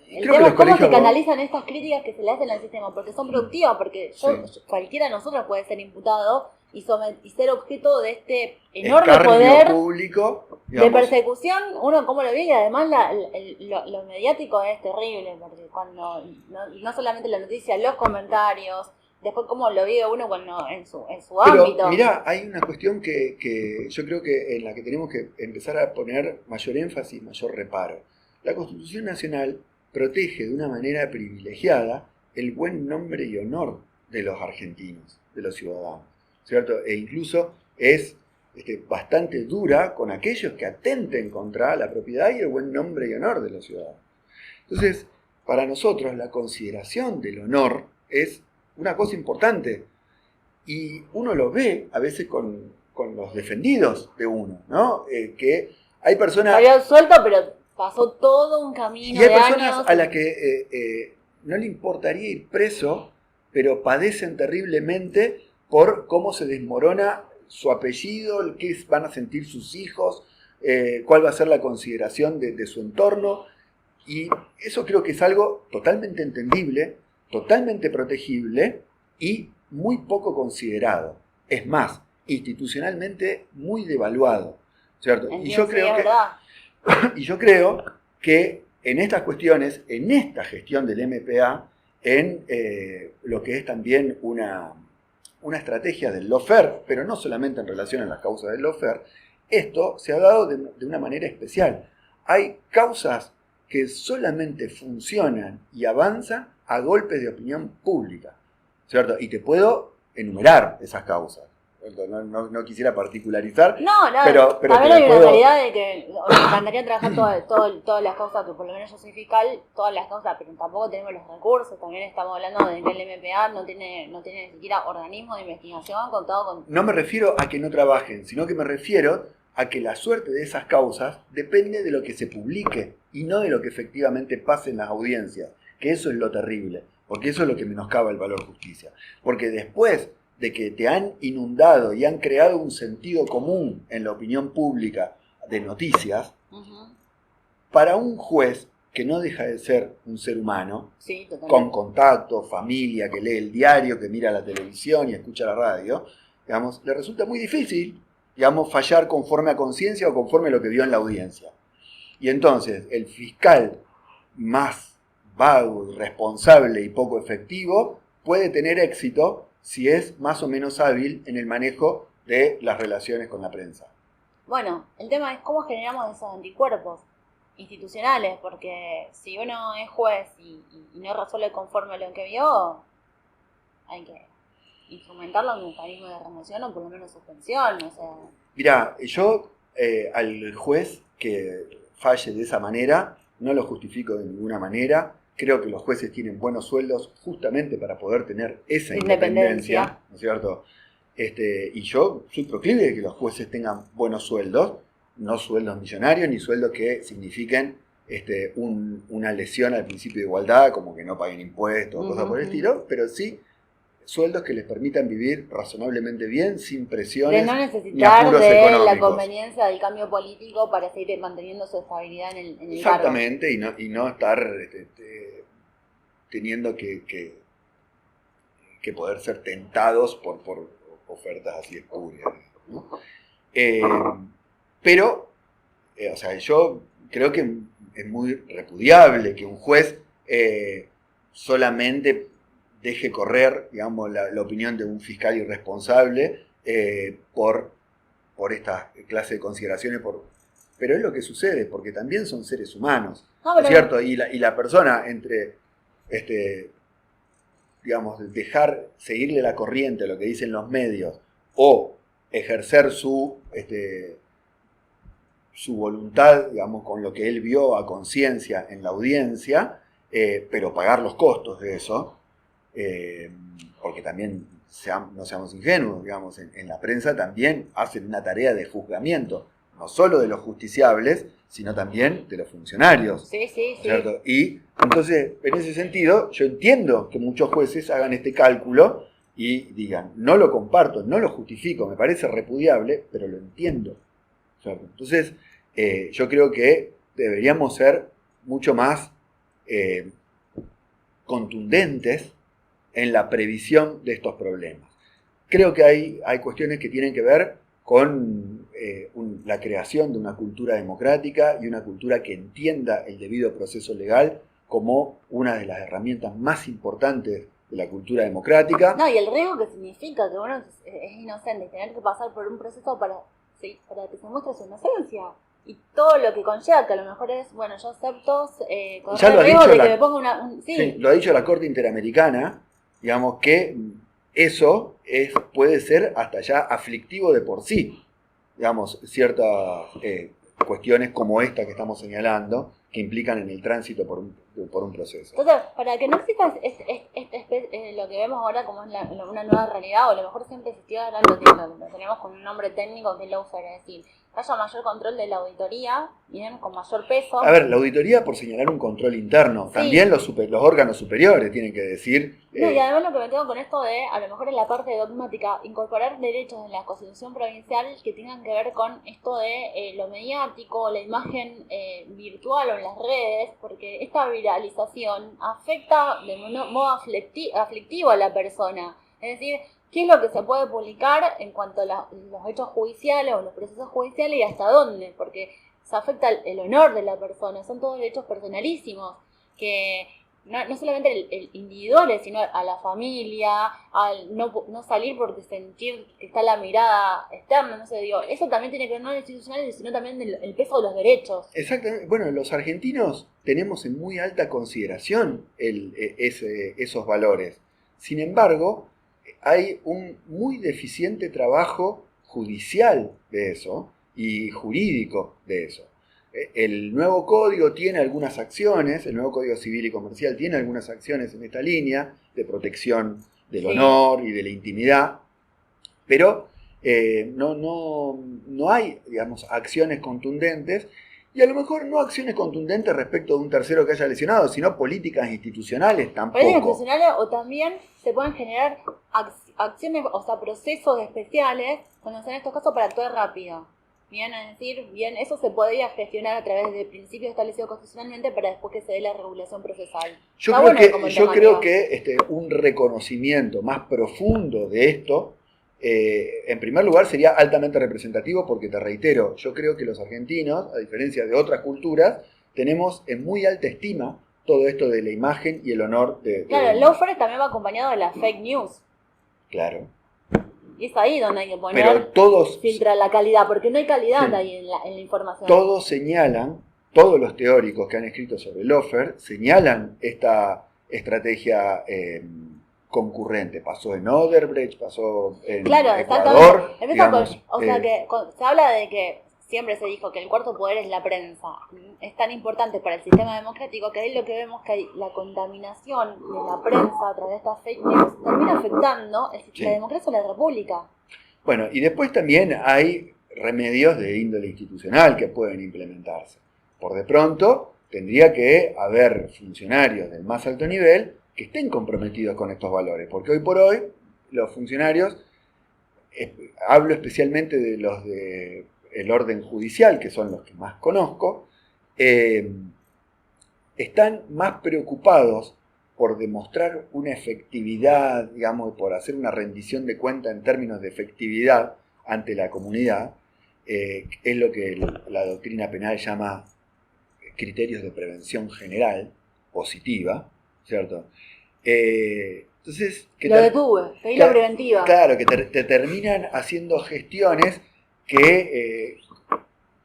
el tema es cómo se canalizan estas críticas que se le hacen al sistema, porque son productivas, porque cualquiera de nosotros puede ser imputado y ser objeto de este enorme poder público, de persecución. Uno cómo lo ve, y además lo mediático es terrible, porque cuando no solamente la noticia, los comentarios, después cómo lo vive uno cuando en su ámbito. Pero mirá, hay una cuestión que yo creo que en la que tenemos que empezar a poner mayor énfasis, mayor reparo. La Constitución Nacional protege de una manera privilegiada el buen nombre y honor de los argentinos, de los ciudadanos, ¿cierto? E incluso es bastante dura con aquellos que atenten contra la propiedad y el buen nombre y honor de los ciudadanos. Entonces, para nosotros la consideración del honor es una cosa importante, y uno lo ve a veces con los defendidos de uno, ¿no? Que hay personas... Había suelto, pero pasó todo un camino de años. Y hay personas a las que no le importaría ir preso, pero padecen terriblemente por cómo se desmorona su apellido, qué van a sentir sus hijos, cuál va a ser la consideración de su entorno, y eso creo que es algo totalmente entendible, totalmente protegible y muy poco considerado. Es más, institucionalmente muy devaluado, ¿cierto? Y yo creo que en estas cuestiones, en esta gestión del MPA, en lo que es también una estrategia del lawfare, pero no solamente en relación a las causas del lawfare, esto se ha dado de una manera especial. Hay causas que solamente funcionan y avanzan a golpes de opinión pública, ¿cierto? Y te puedo enumerar esas causas. No quisiera particularizar, pero también hay una realidad de que me encantaría trabajar todas las causas, que por lo menos yo soy fiscal, todas las causas, pero tampoco tenemos los recursos. También estamos hablando de que el MPA no tiene ni siquiera organismo de investigación contado con... No me refiero a que no trabajen, sino que me refiero a que la suerte de esas causas depende de lo que se publique y no de lo que efectivamente pase en las audiencias, que eso es lo terrible, porque eso es lo que menoscaba el valor justicia. Porque después de que te han inundado y han creado un sentido común en la opinión pública de noticias, para un juez que no deja de ser un ser humano, Sí, totalmente. con contacto, familia, que lee el diario, que mira la televisión y escucha la radio, digamos, le resulta muy difícil, digamos, fallar conforme a conciencia o conforme a lo que vio en la audiencia. Y entonces, el fiscal más vago, irresponsable y poco efectivo puede tener éxito si es más o menos hábil en el manejo de las relaciones con la prensa. Bueno, el tema es cómo generamos esos anticuerpos institucionales, porque si uno es juez y no resuelve conforme a lo que vio, hay que instrumentarlo en un mecanismo de remoción o por lo menos suspensión, o sea. Mirá, yo al juez que falle de esa manera no lo justifico de ninguna manera. Creo que los jueces tienen buenos sueldos justamente para poder tener esa independencia, ¿no es cierto? Y yo soy proclive de que los jueces tengan buenos sueldos, no sueldos millonarios ni sueldos que signifiquen una lesión al principio de igualdad, como que no paguen impuestos o cosas por el estilo, pero sí sueldos que les permitan vivir razonablemente bien, sin presiones de no ni necesitar apuros de económicos. la conveniencia del cambio político para seguir manteniendo su estabilidad en el cargo. Exactamente, y no estar teniendo que poder ser tentados por ofertas así espurias, ¿no? Pero, o sea, yo creo que es muy repudiable que un juez solamente deje correr, digamos, la opinión de un fiscal irresponsable por esta clase de consideraciones, pero es lo que sucede, porque también son seres humanos, ¿no es cierto? Y la persona entre, digamos, seguirle la corriente a lo que dicen los medios, o ejercer su voluntad, digamos, con lo que él vio a conciencia en la audiencia, pero pagar los costos de eso, porque también no seamos ingenuos, digamos, en la prensa también hacen una tarea de juzgamiento, no solo de los justiciables, sino también de los funcionarios. Sí, sí, ¿cierto? Y entonces, en ese sentido, yo entiendo que muchos jueces hagan este cálculo y digan, no lo comparto, no lo justifico, me parece repudiable, pero lo entiendo, ¿cierto? Entonces, yo creo que deberíamos ser mucho más contundentes en la previsión de estos problemas. Creo que hay cuestiones que tienen que ver con la creación de una cultura democrática y una cultura que entienda el debido proceso legal como una de las herramientas más importantes de la cultura democrática. No, y el riesgo que significa que uno es inocente y tener que pasar por un proceso para que se muestre su inocencia. Y todo lo que conlleva, que a lo mejor es, bueno, yo acepto con el riesgo de que me ponga Sí, lo ha dicho la Corte Interamericana, digamos que eso puede ser hasta ya aflictivo de por sí, digamos, ciertas cuestiones como esta que estamos señalando, que implican en el tránsito por un proceso. Entonces, para que no exista lo que vemos ahora como es una nueva realidad, o a lo mejor siempre existió, ahora lo tenemos con un nombre técnico que es lawfare, es decir, que haya mayor control de la auditoría, vienen con mayor peso. A ver, la auditoría por señalar un control interno, sí. También los órganos superiores tienen que decir... No, y además lo que me tengo con esto de, a lo mejor en la parte dogmática, incorporar derechos en la Constitución Provincial que tengan que ver con esto de lo mediático, la imagen virtual o en las redes, porque esta viralización afecta de modo aflictivo a la persona. Es decir, ¿qué es lo que se puede publicar en cuanto a los hechos judiciales o los procesos judiciales y hasta dónde? Porque se afecta el honor de la persona, son todos derechos personalísimos que... No solamente el individual, sino a la familia, al no salir porque sentir que está la mirada externa, no sé, digo, eso también tiene que ver no en lo institucional, sino también el peso de los derechos. Exactamente, bueno, los argentinos tenemos en muy alta consideración esos valores. Sin embargo, hay un muy deficiente trabajo judicial de eso y jurídico de eso. El nuevo código tiene algunas acciones, el nuevo código civil y comercial tiene algunas acciones en esta línea de protección del honor y de la intimidad, pero no hay, digamos, acciones contundentes, y a lo mejor no acciones contundentes respecto de un tercero que haya lesionado, sino políticas institucionales tampoco. Políticas institucionales, o también se pueden generar acciones, o sea, procesos especiales, cuando se en estos casos para actuar rápido. Bien, es decir, bien, eso se podría gestionar a través de principios establecidos constitucionalmente para después que se dé la regulación procesal. Yo creo que un reconocimiento más profundo de esto, en primer lugar, sería altamente representativo porque, te reitero, yo creo que los argentinos, a diferencia de otras culturas, tenemos en muy alta estima todo esto de la imagen y el honor de... Claro, el lawfare también va acompañado de las fake news. Claro. Y es ahí donde hay que poner, pero todos filtrar la calidad, porque no hay calidad ahí en la información. Todos señalan, todos los teóricos que han escrito sobre el lawfare, señalan esta estrategia concurrente. Pasó en Odebrecht, pasó en Ecuador. Digamos, se habla de que siempre se dijo que el cuarto poder es la prensa. Es tan importante para el sistema democrático que ahí lo que vemos que hay la contaminación de la prensa a través de estas fake news termina afectando la democracia de la república. Bueno, y después también hay remedios de índole institucional que pueden implementarse. Por de pronto, tendría que haber funcionarios del más alto nivel que estén comprometidos con estos valores, porque hoy por hoy los funcionarios, hablo especialmente de los del orden judicial, que son los que más conozco, están más preocupados por demostrar una efectividad, digamos, por hacer una rendición de cuenta en términos de efectividad ante la comunidad, es lo que la doctrina penal llama criterios de prevención general, positiva, ¿cierto? Entonces, lo detuve, pedí la preventiva. Claro, que te terminan haciendo gestiones que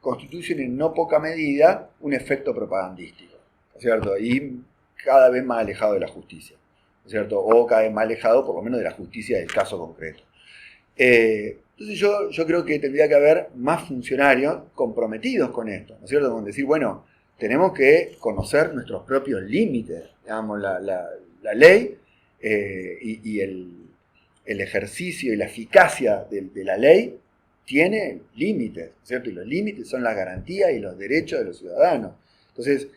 constituyen en no poca medida un efecto propagandístico, ¿cierto? Y cada vez más alejado de la justicia, ¿cierto? O cada vez más alejado, por lo menos, de la justicia del caso concreto. Entonces yo creo que tendría que haber más funcionarios comprometidos con esto, ¿no es cierto? Con decir, bueno, tenemos que conocer nuestros propios límites, digamos, la ley y el ejercicio y la eficacia de la ley tiene límites, ¿cierto? Y los límites son las garantías y los derechos de los ciudadanos. Entonces,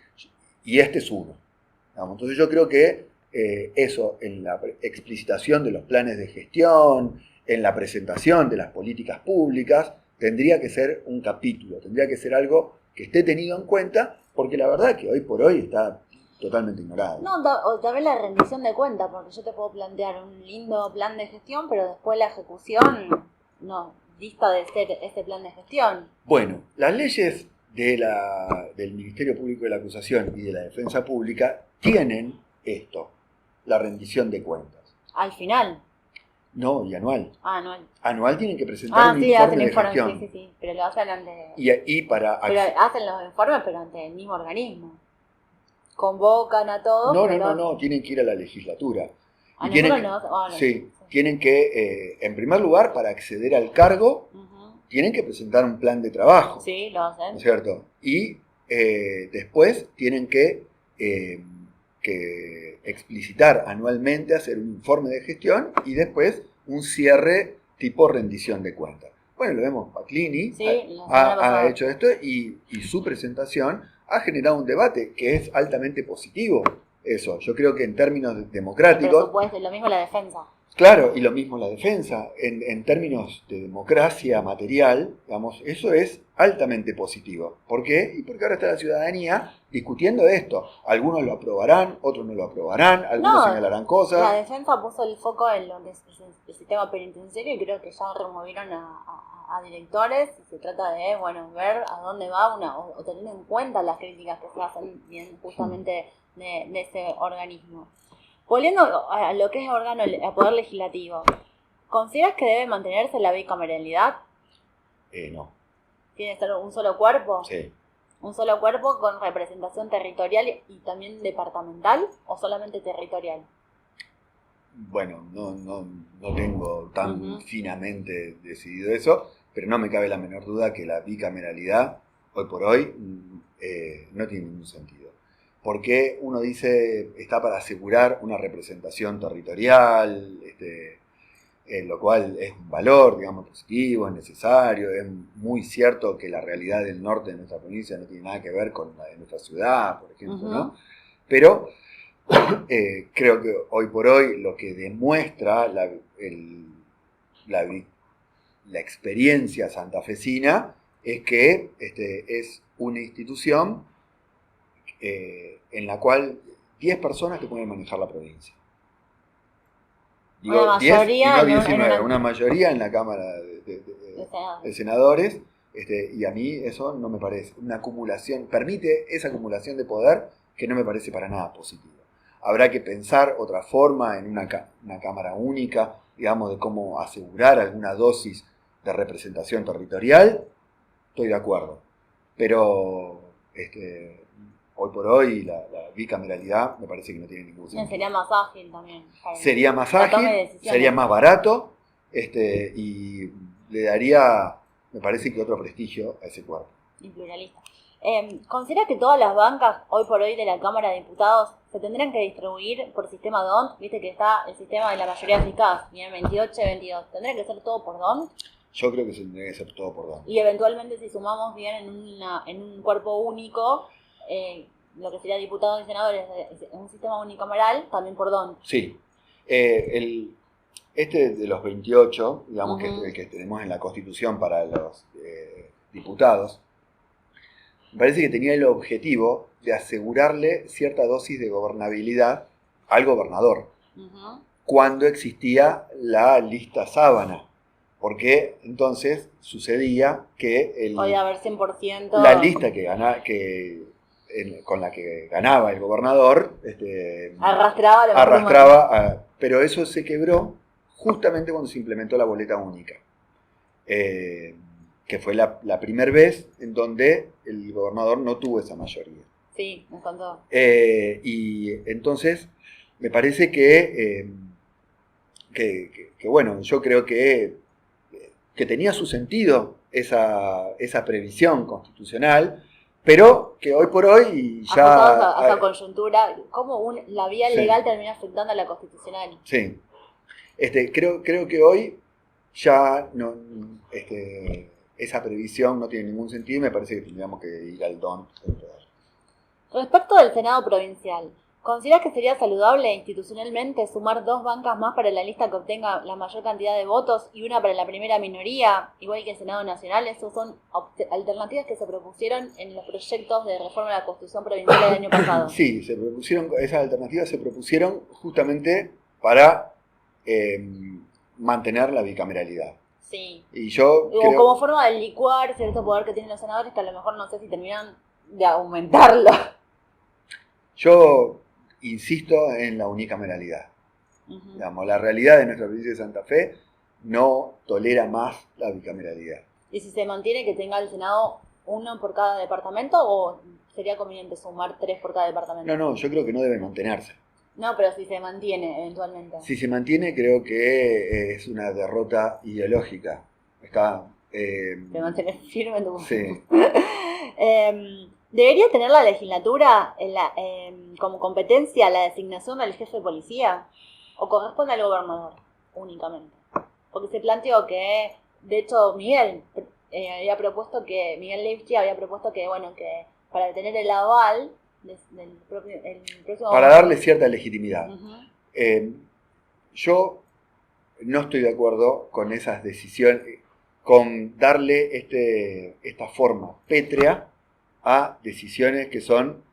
y este es uno. Digamos. Entonces yo creo que eso en la explicitación de los planes de gestión, en la presentación de las políticas públicas, tendría que ser un capítulo, tendría que ser algo que esté tenido en cuenta, porque la verdad que hoy por hoy está totalmente ignorado. No, o también la rendición de cuentas, porque yo te puedo plantear un lindo plan de gestión, pero después la ejecución no dista de ser ese plan de gestión. Bueno, las leyes del Ministerio Público de la Acusación y de la Defensa Pública tienen esto, la rendición de cuentas. Al final. No, y anual. Anual. Anual tienen que presentar un informe de gestión. Sí, pero lo hacen ante... Pero hacen los informes, pero ante el mismo organismo. Convocan a todos. No, tienen que ir a la legislatura. A tienen que, en primer lugar, para acceder al cargo, tienen que presentar un plan de trabajo. Sí, lo hacen. ¿No es cierto? Y después tienen que explicitar anualmente, hacer un informe de gestión y después un cierre tipo rendición de cuentas. Bueno, lo vemos, Paclini ha hecho esto y su presentación ha generado un debate que es altamente positivo. Eso, yo creo que en términos democráticos... Pero lo mismo la defensa. Claro, y lo mismo la defensa. En términos de democracia material, digamos, eso es altamente positivo. ¿Por qué? Y porque ahora está la ciudadanía discutiendo esto. Algunos lo aprobarán, otros no lo aprobarán, algunos señalarán cosas. La defensa puso el foco en lo que es el sistema penitenciario y creo que ya removieron a directores. Y se trata de, ver a dónde va o tener en cuenta las críticas que se hacen bien justamente de ese organismo. Volviendo a lo que es el poder legislativo, ¿consideras que debe mantenerse la bicameralidad? No. ¿Tiene que ser un solo cuerpo? Sí. ¿Un solo cuerpo con representación territorial y también departamental o solamente territorial? Bueno, no tengo tan finamente decidido eso, pero no me cabe la menor duda que la bicameralidad, hoy por hoy, no tiene ningún sentido. Porque uno dice, está para asegurar una representación territorial, lo cual es un valor, digamos, positivo, es necesario, es muy cierto que la realidad del norte de nuestra provincia no tiene nada que ver con la de nuestra ciudad, por ejemplo, ¿no? Pero creo que hoy por hoy lo que demuestra la experiencia santafesina es que es una institución en la cual 10 personas te pueden manejar la provincia. Digo, una 10 y mayoría no 19, en una mayoría en la Cámara de Senadores, y a mí eso no me parece. Una acumulación, permite esa acumulación de poder que no me parece para nada positivo. Habrá que pensar otra forma en una Cámara única, digamos, de cómo asegurar alguna dosis de representación territorial, estoy de acuerdo. Pero hoy por hoy la bicameralidad me parece que no tiene ningún sentido. Sería más ágil también. Sería más ágil, sería más barato, y le daría, me parece que otro prestigio a ese cuerpo. Y pluralista. ¿Considera que todas las bancas hoy por hoy de la Cámara de Diputados se tendrían que distribuir por sistema DONT? Viste que está el sistema de la mayoría eficaz, bien 28 y 22. ¿Tendría que ser todo por DONT? Yo creo que tendría que ser todo por DONT. Y eventualmente si sumamos bien en un cuerpo único, lo que sería diputados y senadores en un sistema unicameral, también por DONT. Sí. De los 28, digamos, que el que tenemos en la Constitución para los diputados, me parece que tenía el objetivo de asegurarle cierta dosis de gobernabilidad al gobernador, cuando existía la lista sábana, porque entonces sucedía que podía haber 100%. La lista con la que ganaba el gobernador arrastraba, pero eso se quebró justamente cuando se implementó la boleta única. Que fue la primera vez en donde el gobernador no tuvo esa mayoría. Sí, me contó. Y entonces me parece que bueno, yo creo que tenía su sentido esa previsión constitucional, pero que hoy por hoy ya... a esa coyuntura, ¿cómo la vía legal termina afectando a la constitucional? Sí. Creo que hoy ya no... esa previsión no tiene ningún sentido y me parece que tendríamos que ir al DONT. Respecto del Senado provincial, ¿considera que sería saludable institucionalmente sumar 2 bancas más para la lista que obtenga la mayor cantidad de votos y una para la primera minoría, igual que el Senado Nacional? Esas son alternativas que se propusieron en los proyectos de reforma de la Constitución provincial del año pasado. Sí, esas alternativas se propusieron justamente para mantener la bicameralidad. Sí. Y yo creo, como forma de licuar cierto poder que tienen los senadores, que a lo mejor no sé si terminan de aumentarlo. Yo insisto en la unicameralidad. Digamos, la realidad de nuestra provincia de Santa Fe no tolera más la bicameralidad. ¿Y si se mantiene que tenga el Senado uno por cada departamento o sería conveniente sumar 3 por cada departamento? No, yo creo que no debe mantenerse. No, pero si se mantiene eventualmente. Si se mantiene, creo que es una derrota ideológica. Te mantienes firme en tu Sí. ¿Debería tener la legislatura como competencia la designación del jefe de policía? ¿O corresponde al gobernador únicamente? Porque se planteó que, de hecho, Miguel Leibchi había propuesto que, bueno, que para tener el aval del próximo para darle cierta legitimidad. Uh-huh. Yo no estoy de acuerdo con esas decisiones, con darle esta forma pétrea a decisiones que son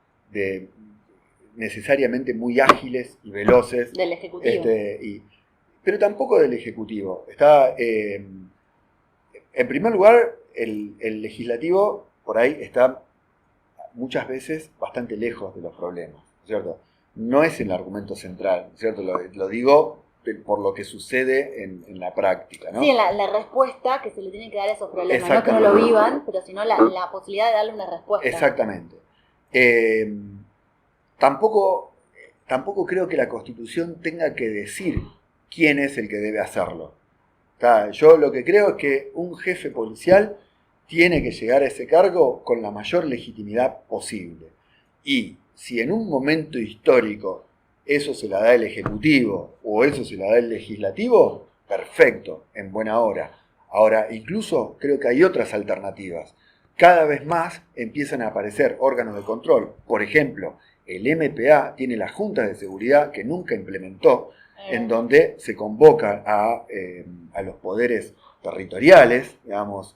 necesariamente muy ágiles y veloces. Del Ejecutivo. Pero tampoco del Ejecutivo. En primer lugar, el Legislativo por ahí está muchas veces bastante lejos de los problemas, ¿cierto? No es el argumento central, ¿cierto? Lo digo por lo que sucede en la práctica, ¿no? Sí, en la respuesta que se le tiene que dar a esos problemas, no que no lo vivan, pero sino la posibilidad de darle una respuesta. Exactamente. Tampoco creo que la Constitución tenga que decir quién es el que debe hacerlo. Yo lo que creo es que un jefe policial tiene que llegar a ese cargo con la mayor legitimidad posible. Y si en un momento histórico eso se la da el Ejecutivo o eso se la da el Legislativo, perfecto, en buena hora. Ahora, incluso creo que hay otras alternativas. Cada vez más empiezan a aparecer órganos de control. Por ejemplo, el MPA tiene las juntas de seguridad que nunca implementó, en donde se convoca a los poderes territoriales, digamos,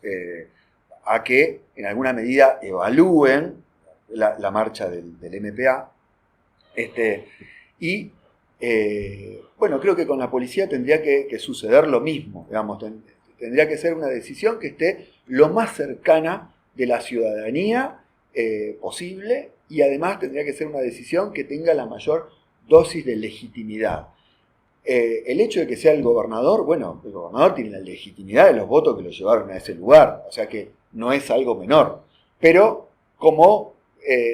a que en alguna medida evalúen la marcha del MPA. Bueno, creo que con la policía tendría que suceder lo mismo, digamos, tendría que ser una decisión que esté lo más cercana de la ciudadanía posible, y además tendría que ser una decisión que tenga la mayor dosis de legitimidad. El hecho de que sea el gobernador, bueno, el gobernador tiene la legitimidad de los votos que lo llevaron a ese lugar, o sea que no es algo menor, pero como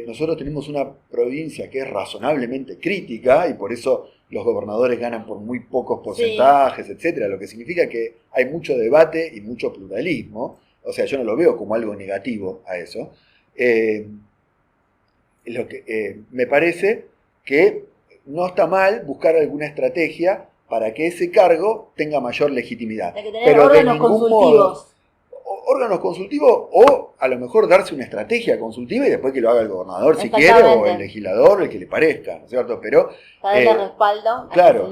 nosotros tenemos una provincia que es razonablemente crítica y por eso los gobernadores ganan por muy pocos porcentajes, sí, etcétera, lo que significa que hay mucho debate y mucho pluralismo. O sea, yo no lo veo como algo negativo a eso. Me parece que no está mal buscar alguna estrategia para que ese cargo tenga mayor legitimidad. Hay que tener órganos consultivos. Órganos consultivos, o a lo mejor darse una estrategia consultiva y después que lo haga el gobernador si quiere, o el legislador, el que le parezca, ¿no es cierto? Pero darle respaldo. Claro,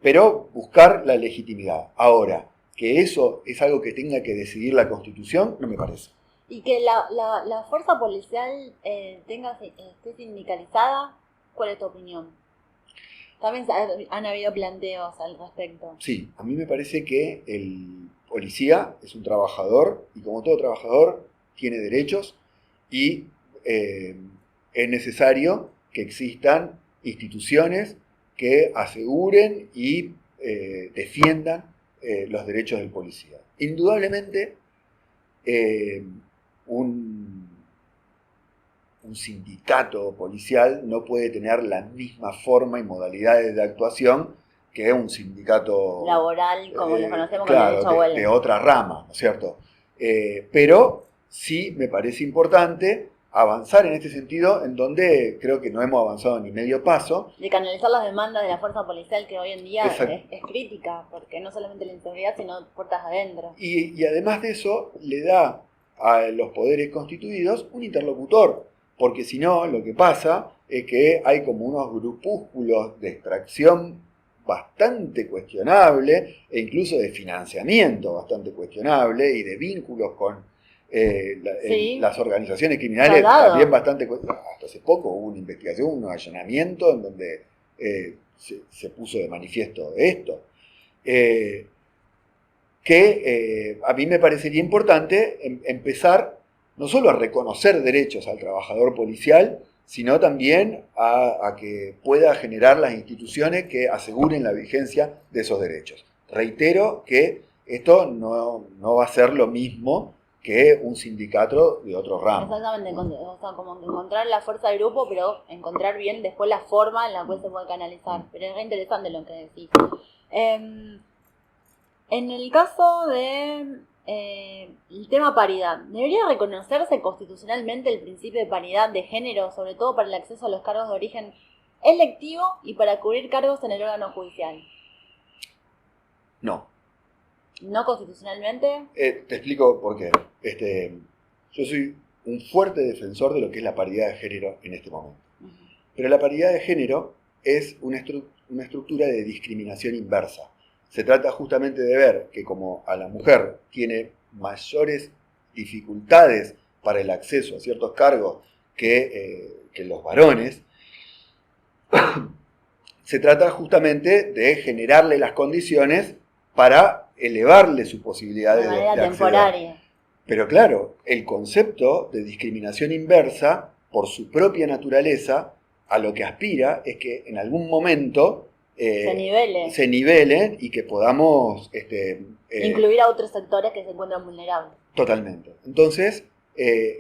pero buscar la legitimidad. Ahora, que eso es algo que tenga que decidir la Constitución, no me parece. Y que la fuerza policial esté sindicalizada, ¿cuál es tu opinión? También han habido planteos al respecto. Sí, a mí me parece que el policía es un trabajador y como todo trabajador tiene derechos y es necesario que existan instituciones que aseguren y defiendan los derechos del policía. Indudablemente un sindicato policial no puede tener la misma forma y modalidades de actuación que un sindicato laboral, como lo conocemos, claro, con el derecho de otra rama, ¿no es cierto? Pero sí me parece importante avanzar en este sentido, en donde creo que no hemos avanzado ni medio paso. De canalizar las demandas de la fuerza policial, que hoy en día es crítica, porque no solamente la inseguridad, sino puertas adentro. Y además de eso, le da a los poderes constituidos un interlocutor, porque si no, lo que pasa es que hay como unos grupúsculos de extracción bastante cuestionable, e incluso de financiamiento bastante cuestionable, y de vínculos con las organizaciones criminales también bastante cuestionables. Hasta hace poco hubo una investigación, un allanamiento en donde se puso de manifiesto esto. A mí me parecería importante empezar no solo a reconocer derechos al trabajador policial, sino también a que pueda generar las instituciones que aseguren la vigencia de esos derechos. Reitero que esto no va a ser lo mismo que un sindicato de otro ramo. Exactamente, o sea, como encontrar la fuerza del grupo, pero encontrar bien después la forma en la cual se puede canalizar. Pero es re interesante lo que decís. En el caso de el tema paridad, ¿debería reconocerse constitucionalmente el principio de paridad de género, sobre todo para el acceso a los cargos de origen electivo y para cubrir cargos en el órgano judicial? No. ¿No constitucionalmente? Te explico por qué. Yo soy un fuerte defensor de lo que es la paridad de género en este momento. Uh-huh. Pero la paridad de género es una estructura de discriminación inversa. Se trata justamente de ver que como a la mujer tiene mayores dificultades para el acceso a ciertos cargos que los varones, se trata justamente de generarle las condiciones para elevarle su posibilidad de manera temporaria. Pero claro, el concepto de discriminación inversa, por su propia naturaleza, a lo que aspira es que en algún momento se nivelen y que podamos incluir a otros sectores que se encuentran vulnerables. Totalmente. Entonces,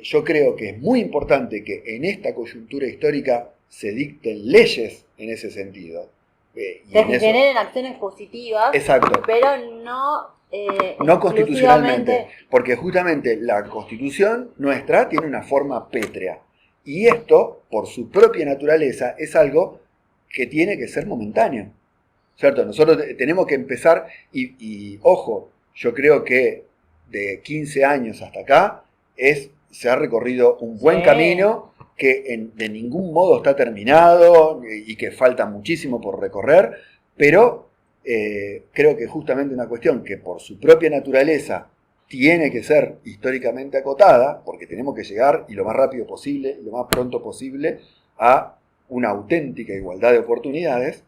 yo creo que es muy importante que en esta coyuntura histórica se dicten leyes en ese sentido. Que generen acciones positivas, exacto, pero no constitucionalmente, porque justamente la Constitución nuestra tiene una forma pétrea, y esto, por su propia naturaleza, es algo que tiene que ser momentáneo, ¿cierto? Nosotros tenemos que empezar, y ojo, yo creo que de 15 años hasta acá se ha recorrido un buen camino, que de ningún modo está terminado y que falta muchísimo por recorrer, pero creo que justamente una cuestión que por su propia naturaleza tiene que ser históricamente acotada, porque tenemos que llegar, y lo más rápido posible, y lo más pronto posible, a una auténtica igualdad de oportunidades.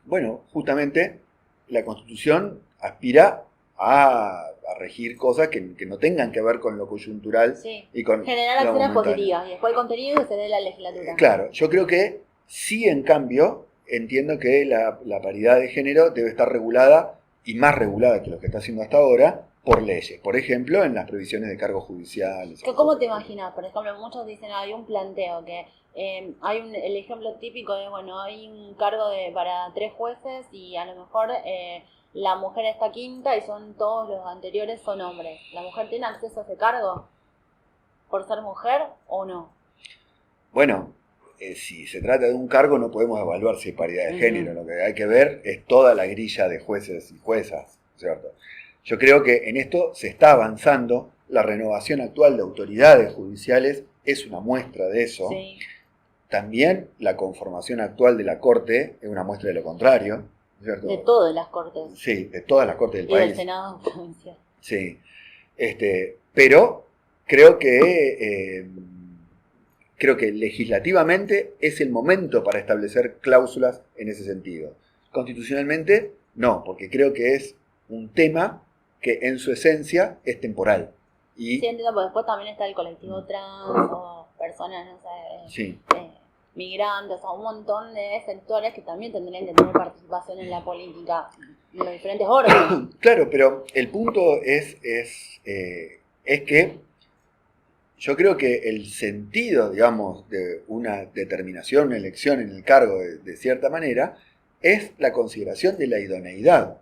Bueno, justamente la Constitución aspira a regir cosas que no tengan que ver con lo coyuntural, sí, y con generar lo acciones momentáneo. positivas, y después el contenido se dé la legislatura. Claro, yo creo que sí, en cambio, entiendo que la paridad de género debe estar regulada, y más regulada que lo que está haciendo hasta ahora, por leyes. Por ejemplo, en las previsiones de cargos judiciales. ¿Cómo te imaginas? Por ejemplo, muchos dicen, hay un planteo que el ejemplo típico de, bueno, hay un cargo para 3 jueces y a lo mejor la mujer está quinta y todos los anteriores son hombres. ¿La mujer tiene acceso a ese cargo por ser mujer o no? Bueno, si se trata de un cargo no podemos evaluar si hay paridad de género. Lo que hay que ver es toda la grilla de jueces y juezas, ¿cierto? Yo creo que en esto se está avanzando. La renovación actual de autoridades judiciales es una muestra de eso. Sí. También la conformación actual de la Corte es una muestra de lo contrario, ¿cierto? De todas las cortes. Sí, de todas las cortes del y país. Y del Senado provincial. Sí. Pero creo que legislativamente es el momento para establecer cláusulas en ese sentido. Constitucionalmente, no, porque creo que es un tema que en su esencia es temporal. Sí, entiendo, porque después también está el colectivo trans o personas, no sé, sí. Migrantes, o un montón de sectores que también tendrían que tener participación en la política, en los diferentes órganos. Claro, pero el punto es que yo creo que el sentido, digamos, de una determinación, una elección en el cargo de cierta manera, es la consideración de la idoneidad,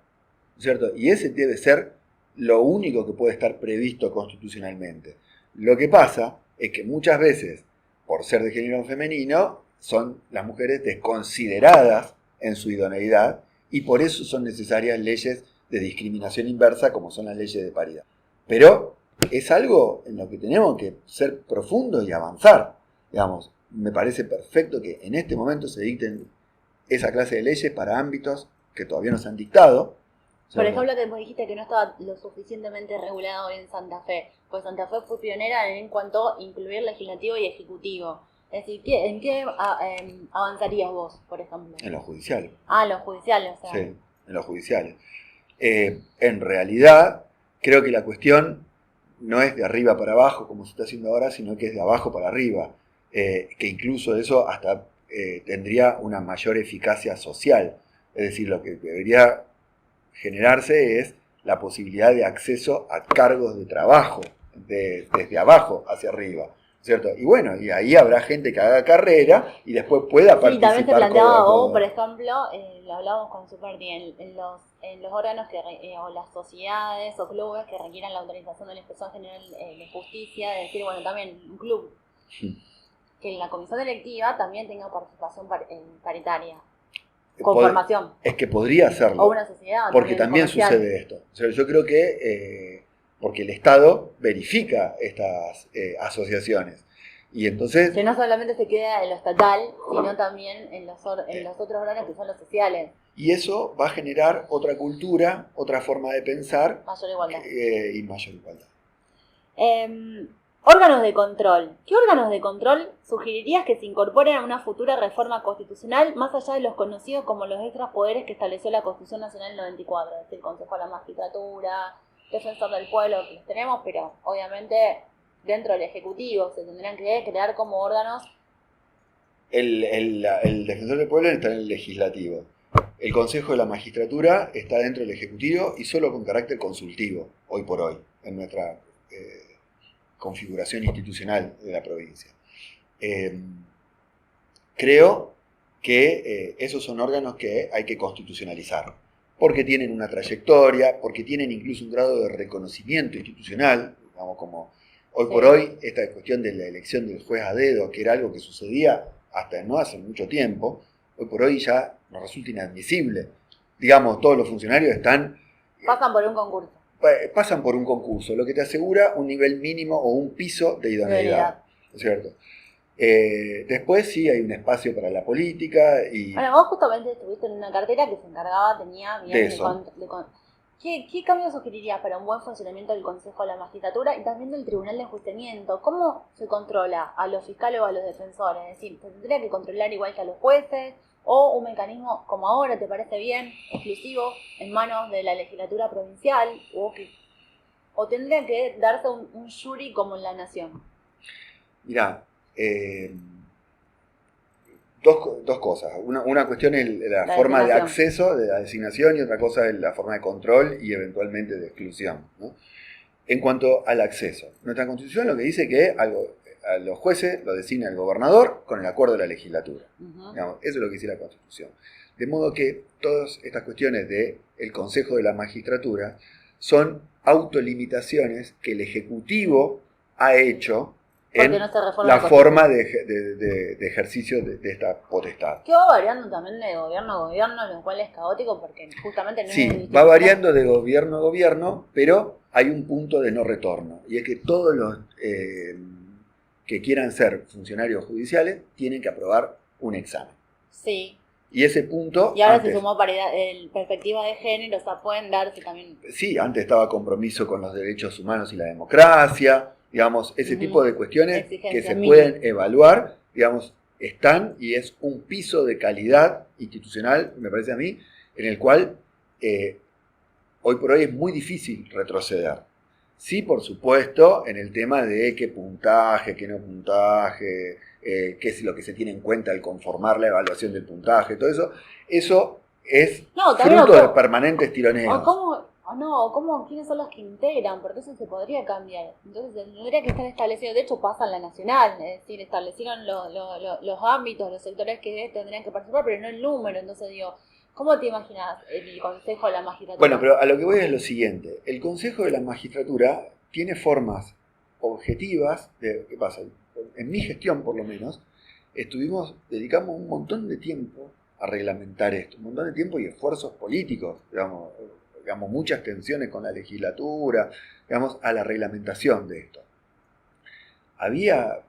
¿cierto? Y ese debe ser lo único que puede estar previsto constitucionalmente. Lo que pasa es que muchas veces, por ser de género femenino, son las mujeres desconsideradas en su idoneidad, y por eso son necesarias leyes de discriminación inversa, como son las leyes de paridad. Pero es algo en lo que tenemos que ser profundos y avanzar. Digamos, me parece perfecto que en este momento se dicten esa clase de leyes para ámbitos que todavía no se han dictado. Por ejemplo, que vos dijiste que no estaba lo suficientemente regulado en Santa Fe, pues Santa Fe fue pionera en cuanto a incluir legislativo y ejecutivo. Es decir, ¿en qué avanzarías vos, por ejemplo? En los judiciales. Ah, los judiciales, o sea. Sí, en los judiciales. En realidad, creo que la cuestión no es de arriba para abajo, como se está haciendo ahora, sino que es de abajo para arriba. Que incluso eso hasta tendría una mayor eficacia social. Es decir, lo que debería generarse es la posibilidad de acceso a cargos de trabajo, desde abajo hacia arriba, ¿cierto? Y bueno, y ahí habrá gente que haga carrera y después pueda participar. Sí, también se planteaba, o por ejemplo, lo hablábamos con Superti, en los órganos o las sociedades o clubes que requieran la autorización de la Inspección General de Justicia, de decir, bueno, también un club, que en la comisión electiva también tenga participación paritaria. Conformación. Es que podría hacerlo. O una sociedad. Porque también sucede esto. O sea, yo creo que porque el Estado verifica estas asociaciones. Y entonces... Que no solamente se queda en lo estatal, sino también en los otros órganos que son los sociales. Y eso va a generar otra cultura, otra forma de pensar. Mayor igualdad. Y mayor igualdad. Órganos de control. ¿Qué órganos de control sugerirías que se incorporen a una futura reforma constitucional más allá de los conocidos como los extras poderes que estableció la Constitución Nacional del 94? Es decir, Consejo de la Magistratura, Defensor del Pueblo, que los tenemos, pero obviamente dentro del Ejecutivo se tendrían que crear como órganos. El Defensor del Pueblo está en el Legislativo. El Consejo de la Magistratura está dentro del Ejecutivo y solo con carácter consultivo, hoy por hoy, en nuestra... configuración institucional de la provincia. Creo que esos son órganos que hay que constitucionalizar, porque tienen una trayectoria, porque tienen incluso un grado de reconocimiento institucional, digamos, como hoy por hoy esta cuestión de la elección del juez a dedo, que era algo que sucedía hasta no hace mucho tiempo, hoy por hoy ya nos resulta inadmisible. Digamos, todos los funcionarios pasan por un concurso. Pasan por un concurso, lo que te asegura un nivel mínimo o un piso de idoneidad, ¿cierto? Después sí hay un espacio para la política y... Bueno, vos justamente estuviste en una cartera que se encargaba, tenía bien de eso. ¿Qué cambios sugerirías para un buen funcionamiento del Consejo de la Magistratura y también del Tribunal de Enjuiciamiento? ¿Cómo se controla a los fiscales o a los defensores? Es decir, ¿se tendría que controlar igual que a los jueces? ¿O un mecanismo como ahora te parece bien, exclusivo, en manos de la legislatura provincial? ¿O tendría que darse un jury como en la Nación? Mirá, dos cosas. Una cuestión es la forma de acceso, de la designación, y otra cosa es la forma de control y eventualmente de exclusión, ¿no? En cuanto al acceso, nuestra Constitución lo que dice que a los jueces lo designa el gobernador con el acuerdo de la legislatura. Digamos, eso es lo que dice la Constitución. De modo que todas estas cuestiones del Consejo de la Magistratura son autolimitaciones que el Ejecutivo ha hecho en la forma de ejercicio de esta potestad. Que va variando también de gobierno a gobierno, lo cual es caótico porque justamente no es... Sí, va variando de gobierno a gobierno, pero hay un punto de no retorno, y es que todos los que quieran ser funcionarios judiciales tienen que aprobar un examen. Sí. Y ese punto... Y ahora se sumó perspectiva de género, o sea, pueden darse también... Sí, antes estaba compromiso con los derechos humanos y la democracia, digamos, ese tipo de cuestiones que se pueden evaluar, digamos, están, y es un piso de calidad institucional, me parece a mí, en el cual hoy por hoy es muy difícil retroceder. Sí, por supuesto, en el tema de qué puntaje, qué no puntaje, qué es lo que se tiene en cuenta al conformar la evaluación del puntaje, todo eso es fruto de permanentes tironeos. ¿Quiénes son los que integran? Porque eso se podría cambiar. Entonces tendría que estar establecido, de hecho pasa en la nacional, es decir, establecieron los ámbitos, los sectores que tendrían que participar, pero no el número. Entonces digo, ¿cómo te imaginas el Consejo de la Magistratura? Bueno, pero a lo que voy es lo siguiente. El Consejo de la Magistratura tiene formas objetivas de... ¿Qué pasa? En mi gestión, por lo menos, dedicamos un montón de tiempo a reglamentar esto, un montón de tiempo y esfuerzos políticos, digamos, muchas tensiones con la legislatura, digamos, a la reglamentación de esto. Había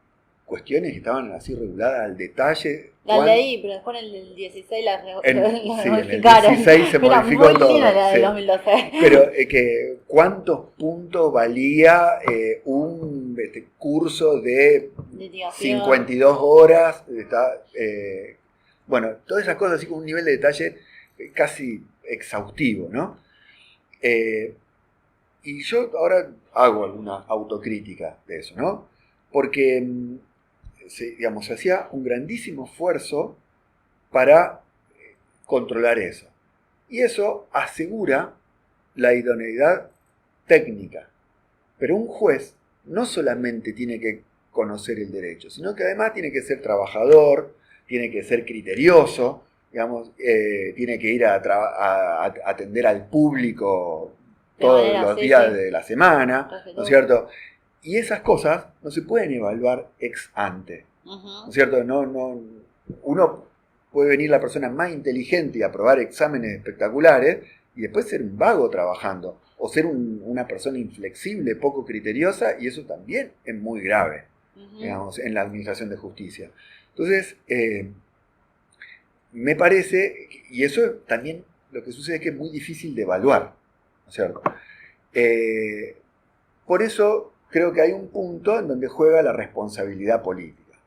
cuestiones que estaban así reguladas al detalle. La leí, pero después en el 16 la modificaron. En el 16 se modificó muy todo. Linda la de 2012. Pero ¿cuántos puntos valía un curso de 52 horas? Bueno, todas esas cosas así con un nivel de detalle casi exhaustivo, ¿no? Y yo ahora hago alguna autocrítica de eso, ¿no? Porque, digamos, se hacía un grandísimo esfuerzo para controlar eso. Y eso asegura la idoneidad técnica. Pero un juez no solamente tiene que conocer el derecho, sino que además tiene que ser trabajador, tiene que ser criterioso, digamos, tiene que ir a atender al público todos los días de la semana, ¿no es cierto? Y esas cosas no se pueden evaluar ex ante, ¿no es cierto? Uno puede venir la persona más inteligente y aprobar exámenes espectaculares y después ser un vago trabajando, o ser una persona inflexible, poco criteriosa, y eso también es muy grave, digamos, en la administración de justicia. Entonces, me parece, y eso también lo que sucede es que es muy difícil de evaluar, ¿no es cierto? Por eso creo que hay un punto en donde juega la responsabilidad política.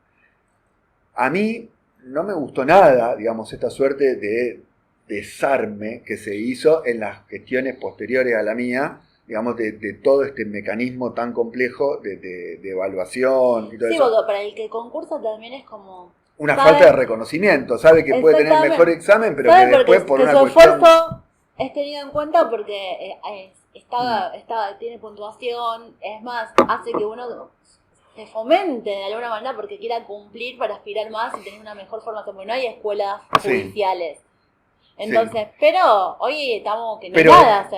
A mí no me gustó nada, digamos, esta suerte de desarme que se hizo en las gestiones posteriores a la mía, digamos, de todo este mecanismo tan complejo de evaluación y todo eso. Sí, porque para el que concursa también es como... Una falta de reconocimiento, sabe que puede tener mejor examen, pero que después por una cuestión... su esfuerzo es tenido en cuenta porque tiene puntuación, es más, hace que uno se fomente de alguna manera porque quiera cumplir para aspirar más y tener una mejor formación, porque no hay escuelas judiciales. Entonces, pero hoy estamos que nada,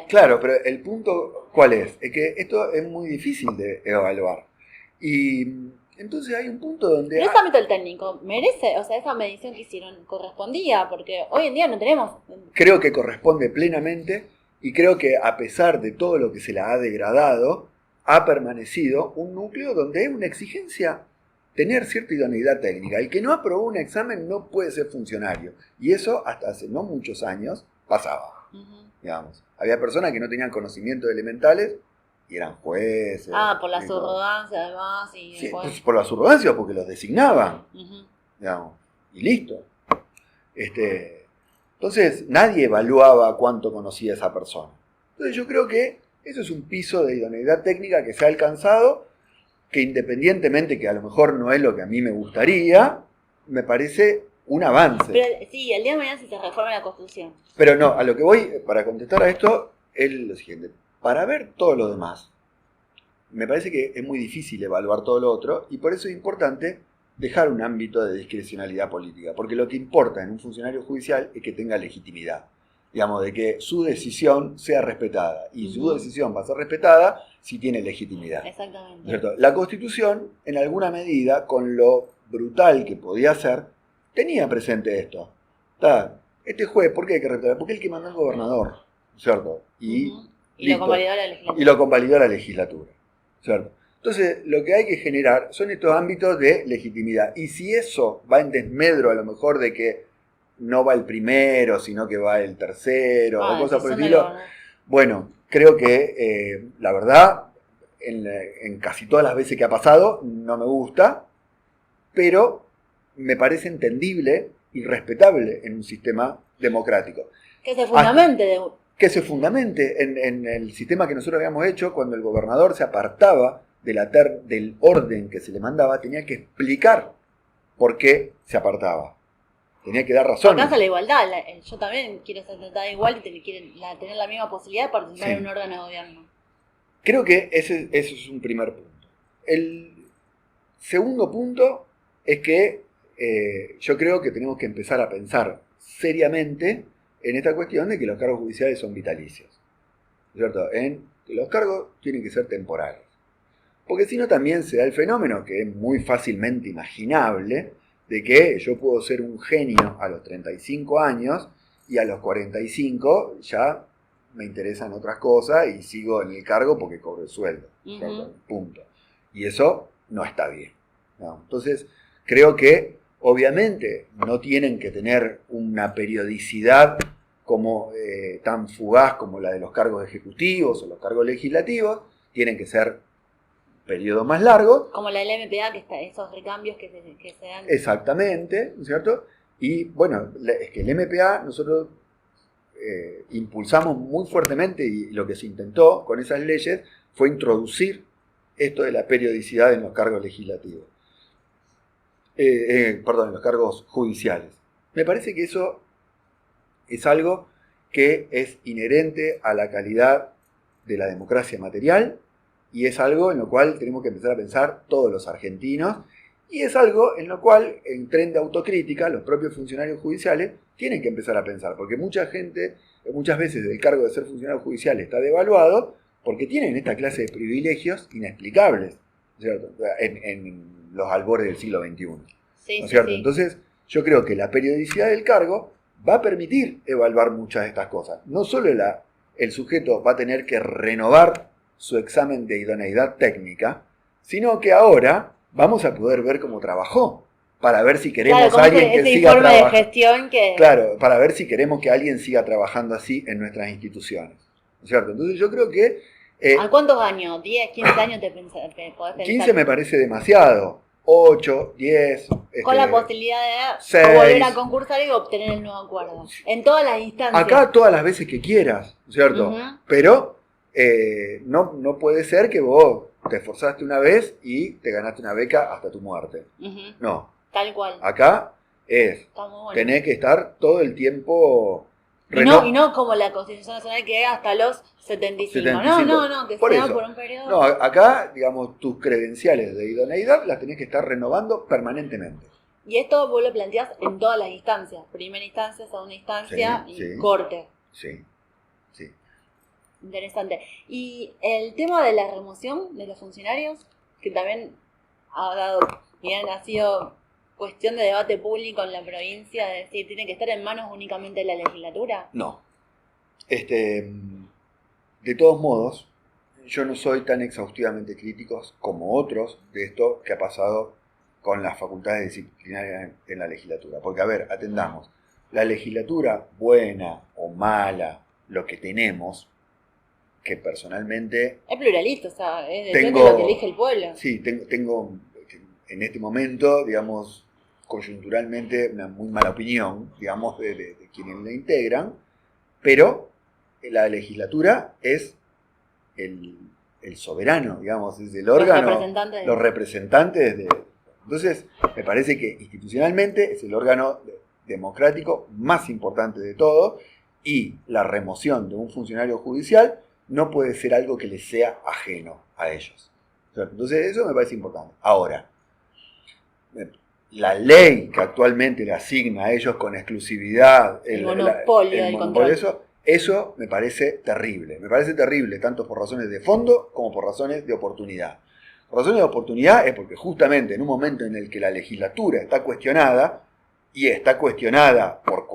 Claro, pero el punto, ¿cuál es? Es que esto es muy difícil de evaluar. Y entonces hay un punto donde... Pero ese ámbito del técnico merece, o sea, esa medición que hicieron correspondía, porque hoy en día no tenemos... Creo que corresponde plenamente, y creo que a pesar de todo lo que se la ha degradado, ha permanecido un núcleo donde hay una exigencia tener cierta idoneidad técnica. El que no aprobó un examen no puede ser funcionario. Y eso hasta hace no muchos años pasaba. digamos. Había personas que no tenían conocimientos elementales y eran jueces. Por la y todo. subrogancia además. Y Sí, pues por la subrogancia, porque los designaban, digamos, y listo. Entonces, nadie evaluaba cuánto conocía esa persona. Entonces, yo creo que eso es un piso de idoneidad técnica que se ha alcanzado, que independientemente que a lo mejor no es lo que a mí me gustaría, me parece un avance. Pero sí, el día de mañana si se reforma la Constitución. Pero no, a lo que voy, para contestar a esto, es lo siguiente. Para ver todo lo demás, me parece que es muy difícil evaluar todo lo otro, y por eso es importante dejar un ámbito de discrecionalidad política, porque lo que importa en un funcionario judicial es que tenga legitimidad, digamos, de que su decisión sea respetada, y su decisión va a ser respetada si tiene legitimidad. Exactamente. ¿Cierto? La Constitución, en alguna medida, con lo brutal que podía ser, tenía presente esto. Este juez, ¿por qué hay que respetar? Porque es el que mandó el gobernador, ¿cierto? Y lo convalidó la legislatura. Y lo convalidó la legislatura, ¿cierto? Entonces, lo que hay que generar son estos ámbitos de legitimidad. Y si eso va en desmedro, a lo mejor, de que no va el primero, sino que va el tercero, o cosas por el estilo, bueno, creo que, la verdad, en casi todas las veces que ha pasado, no me gusta, pero me parece entendible y respetable en un sistema democrático. Que se fundamente. Que se fundamente en el sistema que nosotros habíamos hecho, cuando el gobernador se apartaba del orden que se le mandaba, tenía que explicar por qué se apartaba. Tenía que dar razones. Acá la igualdad. Yo también quiero ser tratada igual y tener la misma posibilidad de participar en un órgano de gobierno. Creo que ese es un primer punto. El segundo punto es que yo creo que tenemos que empezar a pensar seriamente en esta cuestión de que los cargos judiciales son vitalicios, ¿cierto? En que los cargos tienen que ser temporales. Porque si no también se da el fenómeno, que es muy fácilmente imaginable, de que yo puedo ser un genio a los 35 años y a los 45 ya me interesan otras cosas y sigo en el cargo porque cobro el sueldo. Punto. Y eso no está bien, ¿no? Entonces, creo que obviamente no tienen que tener una periodicidad como tan fugaz como la de los cargos ejecutivos o los cargos legislativos, tienen que ser periodos más largos. Como la del MPA, que está esos recambios que se dan. Exactamente, ¿no es cierto? Y bueno, es que el MPA nosotros impulsamos muy fuertemente, y lo que se intentó con esas leyes fue introducir esto de la periodicidad en los cargos legislativos. En los cargos judiciales. Me parece que eso es algo que es inherente a la calidad de la democracia material, y es algo en lo cual tenemos que empezar a pensar todos los argentinos, y es algo en lo cual, en tren de autocrítica, los propios funcionarios judiciales tienen que empezar a pensar, porque muchas veces el cargo de ser funcionario judicial está devaluado porque tienen esta clase de privilegios inexplicables, ¿cierto? En los albores del siglo XXI. Sí, ¿no es cierto? Sí. Entonces, yo creo que la periodicidad del cargo va a permitir evaluar muchas de estas cosas. No solo el sujeto va a tener que renovar su examen de idoneidad técnica, sino que ahora vamos a poder ver cómo trabajó, para ver si queremos a alguien que siga trabajando. De gestión que... Claro, para ver si queremos que alguien siga trabajando así en nuestras instituciones, ¿no es cierto? Entonces yo creo que... ¿A cuántos años? ¿10, 15 años te podés pensar? 15 me parece demasiado. 8, 10... Con la posibilidad de 6, volver a concursar y obtener el nuevo acuerdo. En todas las instancias. Acá todas las veces que quieras, ¿cierto? Pero no puede ser que vos te esforzaste una vez y te ganaste una beca hasta tu muerte. No. Tal cual. Acá bueno. tenés que estar todo el tiempo... Y no como la Constitución Nacional, que es hasta los 75. No, que sea por un periodo. No, acá, digamos, tus credenciales de idoneidad las tenés que estar renovando permanentemente. Y esto vos lo planteás en todas las instancias. Primera instancia, segunda instancia y corte. Sí. Interesante. Y el tema de la remoción de los funcionarios, que también ha sido cuestión de debate público en la provincia, de decir, ¿tiene que estar en manos únicamente de la legislatura? No. De todos modos, yo no soy tan exhaustivamente crítico como otros de esto que ha pasado con las facultades disciplinarias en la legislatura. Porque, a ver, atendamos, la legislatura, buena o mala, lo que tenemos, que personalmente Es pluralista, o sea, es tengo, depende de lo que elige el pueblo. sí, tengo en este momento, digamos, coyunturalmente una muy mala opinión, digamos, de quienes la integran, pero la legislatura es el soberano, digamos, es el órgano, los representantes de... Entonces, me parece que institucionalmente es el órgano democrático más importante de todo, y la remoción de un funcionario judicial no puede ser algo que les sea ajeno a ellos. Entonces, eso me parece importante. Ahora, la ley que actualmente le asigna a ellos con exclusividad el monopolio del control. Eso me parece terrible. Me parece terrible tanto por razones de fondo como por razones de oportunidad. Por razones de oportunidad es porque justamente en un momento en el que la legislatura está cuestionada, y está cuestionada por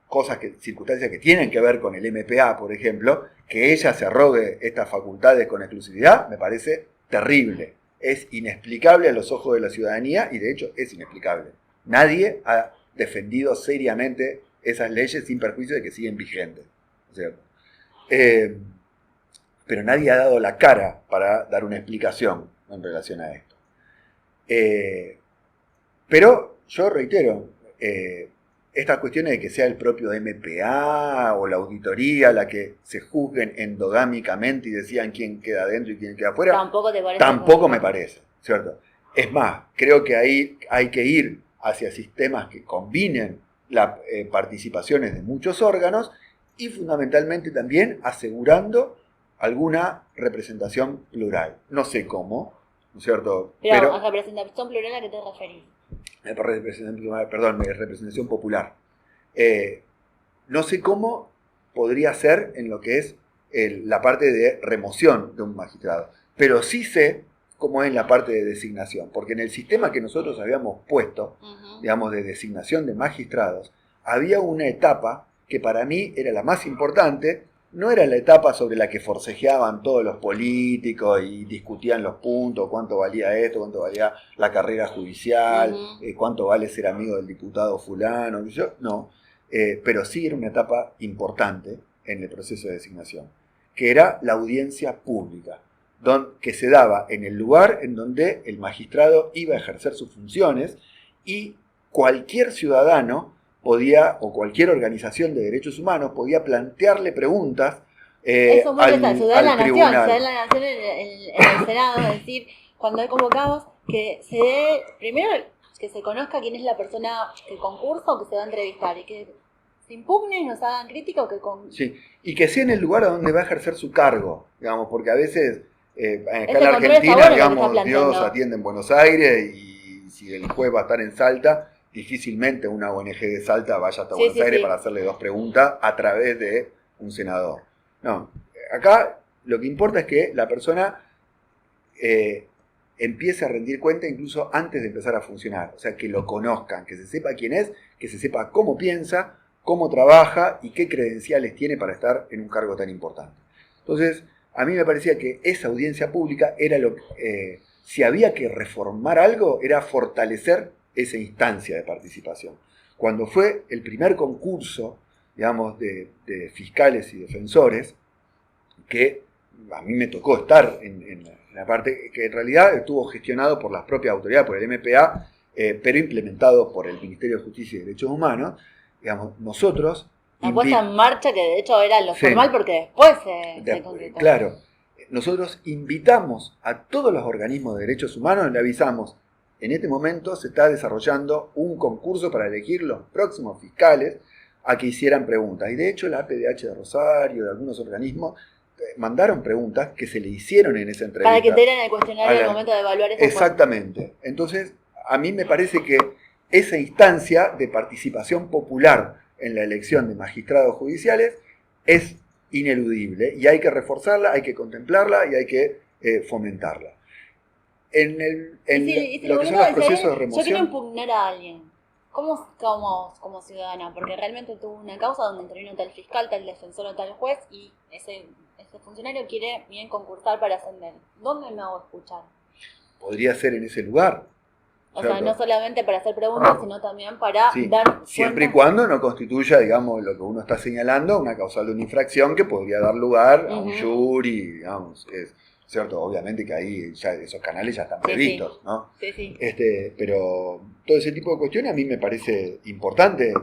cosas circunstancias que tienen que ver con el MPA, por ejemplo, que ella se arrogue estas facultades con exclusividad, me parece terrible. Es inexplicable a los ojos de la ciudadanía, y de hecho es inexplicable. Nadie ha defendido seriamente esas leyes sin perjuicio de que siguen vigentes, ¿cierto? Pero nadie ha dado la cara para dar una explicación en relación a esto. Pero yo reitero, estas cuestiones de que sea el propio MPA o la auditoría la que se juzguen endogámicamente y decidan quién queda adentro y quién queda afuera, tampoco me parece, ¿cierto? Es más, creo que ahí hay que ir hacia sistemas que combinen las participaciones de muchos órganos y fundamentalmente también asegurando alguna representación plural. No sé cómo, ¿no es cierto? Pero a representación plural, ¿a qué te referís? Representación popular. No sé cómo podría ser en lo que es la parte de remoción de un magistrado, pero sí sé cómo es la parte de designación, porque en el sistema que nosotros habíamos puesto, digamos, de designación de magistrados, había una etapa que para mí era la más importante. No era la etapa sobre la que forcejeaban todos los políticos y discutían los puntos, cuánto valía esto, cuánto valía la carrera judicial, cuánto vale ser amigo del diputado fulano, no, pero sí era una etapa importante en el proceso de designación, que era la audiencia pública, que se daba en el lugar en donde el magistrado iba a ejercer sus funciones, y cualquier ciudadano podía, o cualquier organización de derechos humanos podía plantearle preguntas eso muy al tribunal. Se da en la Nación en el Senado, es decir, cuando hay convocados, que se dé, primero que se conozca quién es la persona que concursa o que se va a entrevistar, y que se impugnen, nos hagan crítica o que... Sí, y que sea en el lugar a donde va a ejercer su cargo, digamos, porque a veces acá en la Argentina, digamos, Dios atiende en Buenos Aires, y si el juez va a estar en Salta, difícilmente una ONG de Salta vaya hasta Buenos Aires para hacerle 2 preguntas a través de un senador. No, acá lo que importa es que la persona empiece a rendir cuenta incluso antes de empezar a funcionar. O sea, que lo conozcan, que se sepa quién es, que se sepa cómo piensa, cómo trabaja y qué credenciales tiene para estar en un cargo tan importante. Entonces, a mí me parecía que esa audiencia pública era lo que, si había que reformar algo, era fortalecer esa instancia de participación. Cuando fue el primer concurso, digamos, de fiscales y defensores, que a mí me tocó estar en la parte que en realidad estuvo gestionado por las propias autoridades, por el MPA, pero implementado por el Ministerio de Justicia y Derechos Humanos, digamos, nosotros... La puesta en marcha, que de hecho era lo formal, porque después se concretó. Claro, nosotros invitamos a todos los organismos de derechos humanos, le avisamos: en este momento se está desarrollando un concurso para elegir los próximos fiscales a que hicieran preguntas. Y de hecho la APDH de Rosario, de algunos organismos, mandaron preguntas que se le hicieron en esa entrevista. Para que te den el cuestionario en el momento de evaluar eso. Exactamente. Entonces, a mí me parece que esa instancia de participación popular en la elección de magistrados judiciales es ineludible, y hay que reforzarla, hay que contemplarla y hay que fomentarla. Lo que son los procesos de remoción. Yo quiero impugnar a alguien. ¿Cómo como ciudadana? Porque realmente tuvo una causa donde intervino tal fiscal, tal defensor o tal juez, y ese funcionario quiere bien concursar para ascender. ¿Dónde me hago escuchar? Podría ser en ese lugar. O ¿cierto? sea, no solamente para hacer preguntas, sino también para Sí, dar siempre y cuenta. cuando no constituya, digamos, lo que uno está señalando, una causal de una infracción que podría dar lugar a un Ujú. jury, digamos, es cierto, obviamente que ahí ya esos canales ya están Sí, previstos, ¿no? Sí. Pero todo ese tipo de cuestiones a mí me parece importante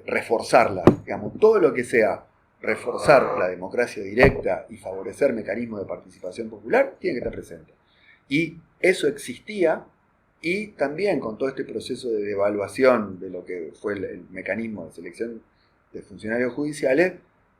reforzarla, digamos, todo lo que sea reforzar la democracia directa y favorecer mecanismos de participación popular, tiene que estar presente. Y eso existía, y también con todo este proceso de devaluación de lo que fue el mecanismo de selección de funcionarios judiciales,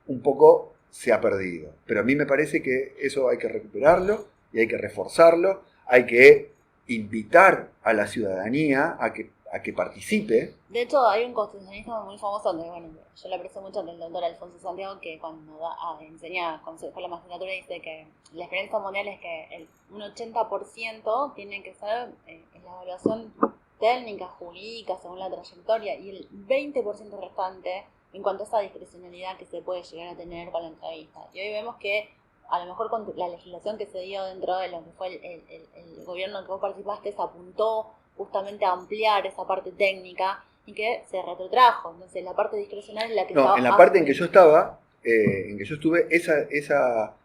un poco se ha perdido. Pero a mí me parece que eso hay que recuperarlo y hay que reforzarlo, hay que invitar a la ciudadanía a que participe. De hecho, hay un constitucionalista muy famoso, que bueno, yo le aprecio mucho, del doctor Alfonso Santiago, que cuando enseña, cuando se fue a la magistratura, dice que la experiencia mundial es que un 80% tiene que ser en la evaluación técnica, jurídica, según la trayectoria, y el 20% restante en cuanto a esa discrecionalidad que se puede llegar a tener con la entrevista. Y hoy vemos que a lo mejor con la legislación que se dio dentro de lo que fue el gobierno en que vos participaste, se apuntó justamente a ampliar esa parte técnica y que se retrotrajo. Entonces la parte discrecional es la que No, estaba en la parte en que yo estaba, en que yo estuve, esa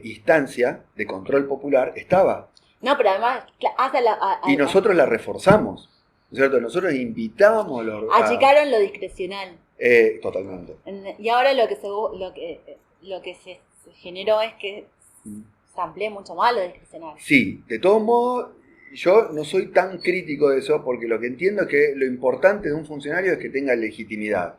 instancia de control popular estaba. No, pero además Y nosotros la reforzamos, ¿no es cierto? Nosotros invitábamos achicaron lo discrecional. Totalmente. Y ahora lo que se generó es que se amplíe mucho más lo discrecional. Sí, de todos modos, yo no soy tan crítico de eso porque lo que entiendo es que lo importante de un funcionario es que tenga legitimidad.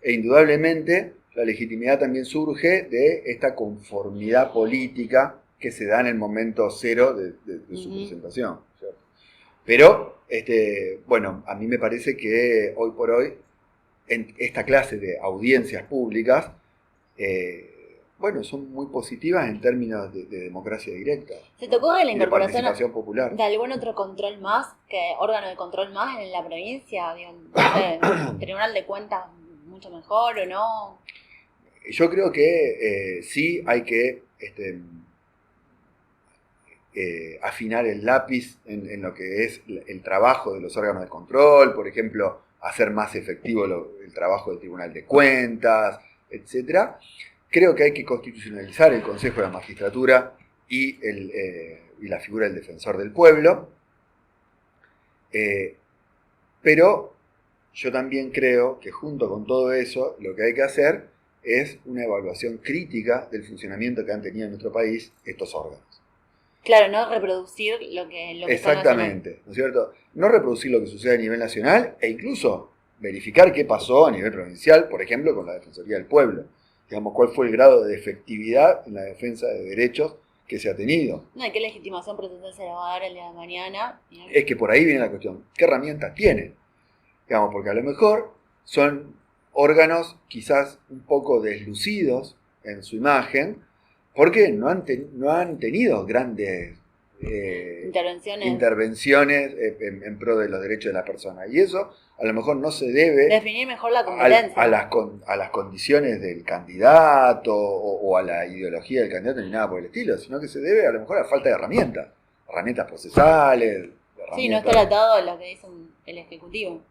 E indudablemente la legitimidad también surge de esta conformidad política que se da en el momento cero de su presentación, ¿cierto? Pero, bueno, a mí me parece que hoy por hoy, en esta clase de audiencias públicas, bueno, son muy positivas en términos de democracia directa. ¿Se te ocurre la y de incorporación participación popular. de algún otro control más, órgano de control más en la provincia? Digo, no sé, Tribunal de Cuentas mucho mejor o no. Yo creo que sí hay que afinar el lápiz en lo que es el trabajo de los órganos de control, por ejemplo, hacer más efectivo el trabajo del Tribunal de Cuentas, etc. Creo que hay que constitucionalizar el Consejo de la Magistratura y la figura del defensor del pueblo, pero yo también creo que junto con todo eso lo que hay que hacer es una evaluación crítica del funcionamiento que han tenido en nuestro país estos órganos. Claro, no reproducir lo que Exactamente, ¿no es cierto? No reproducir lo que sucede a nivel nacional e incluso verificar qué pasó a nivel provincial, por ejemplo, con la Defensoría del Pueblo. Digamos, cuál fue el grado de efectividad en la defensa de derechos que se ha tenido. No, ¿y qué legitimación procesal se le va a dar el día de mañana? Es que por ahí viene la cuestión. ¿Qué herramientas tienen? Digamos, porque a lo mejor son órganos quizás un poco deslucidos en su imagen, porque no han tenido grandes intervenciones en pro de los derechos de la persona. Y eso a lo mejor no se debe definir mejor la competencia. a las condiciones del candidato o a la ideología del candidato ni nada por el estilo, sino que se debe a lo mejor a falta de herramientas procesales. Sí, no estar atado a lo que dice el Ejecutivo.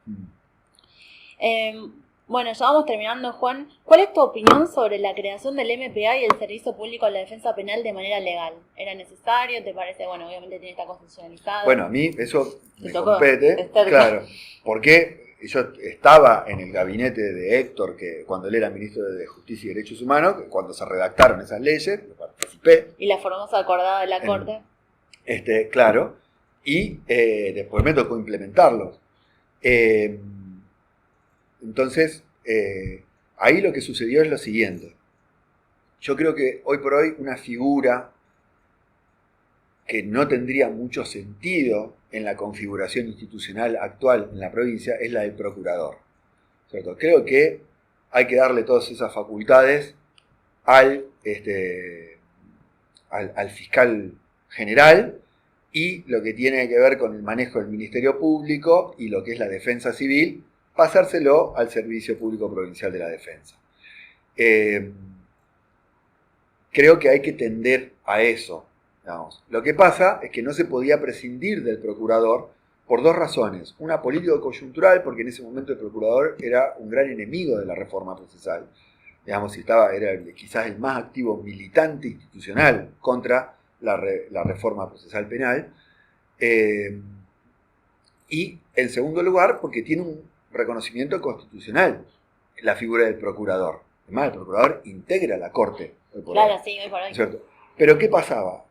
Bueno, ya vamos terminando, Juan. ¿Cuál es tu opinión sobre la creación del MPA y el Servicio Público de la Defensa Penal de manera legal? ¿Era necesario? ¿Te parece? Bueno, obviamente tiene que estar constitucionalizado. Bueno, a mí eso me compete, claro, porque yo estaba en el gabinete de Héctor, que cuando él era ministro de Justicia y Derechos Humanos, cuando se redactaron esas leyes, participé. Y la famosa acordada de la Corte. Claro, y después me tocó implementarlos. Entonces, ahí lo que sucedió es lo siguiente. Yo creo que hoy por hoy una figura que no tendría mucho sentido en la configuración institucional actual en la provincia es la del procurador, ¿cierto? Creo que hay que darle todas esas facultades al fiscal general, y lo que tiene que ver con el manejo del Ministerio Público y lo que es la defensa civil, pasárselo al Servicio Público Provincial de la Defensa. Creo que hay que tender a eso. Digamos. Lo que pasa es que no se podía prescindir del procurador por dos razones. Una político-coyuntural, porque en ese momento el procurador era un gran enemigo de la reforma procesal. Digamos, era quizás el más activo militante institucional contra la reforma procesal penal. Y en segundo lugar, porque tiene un reconocimiento constitucional la figura del procurador. Además, el procurador integra la Corte. Claro, sí, hoy por hoy. ¿Cierto? Pero ¿qué pasaba?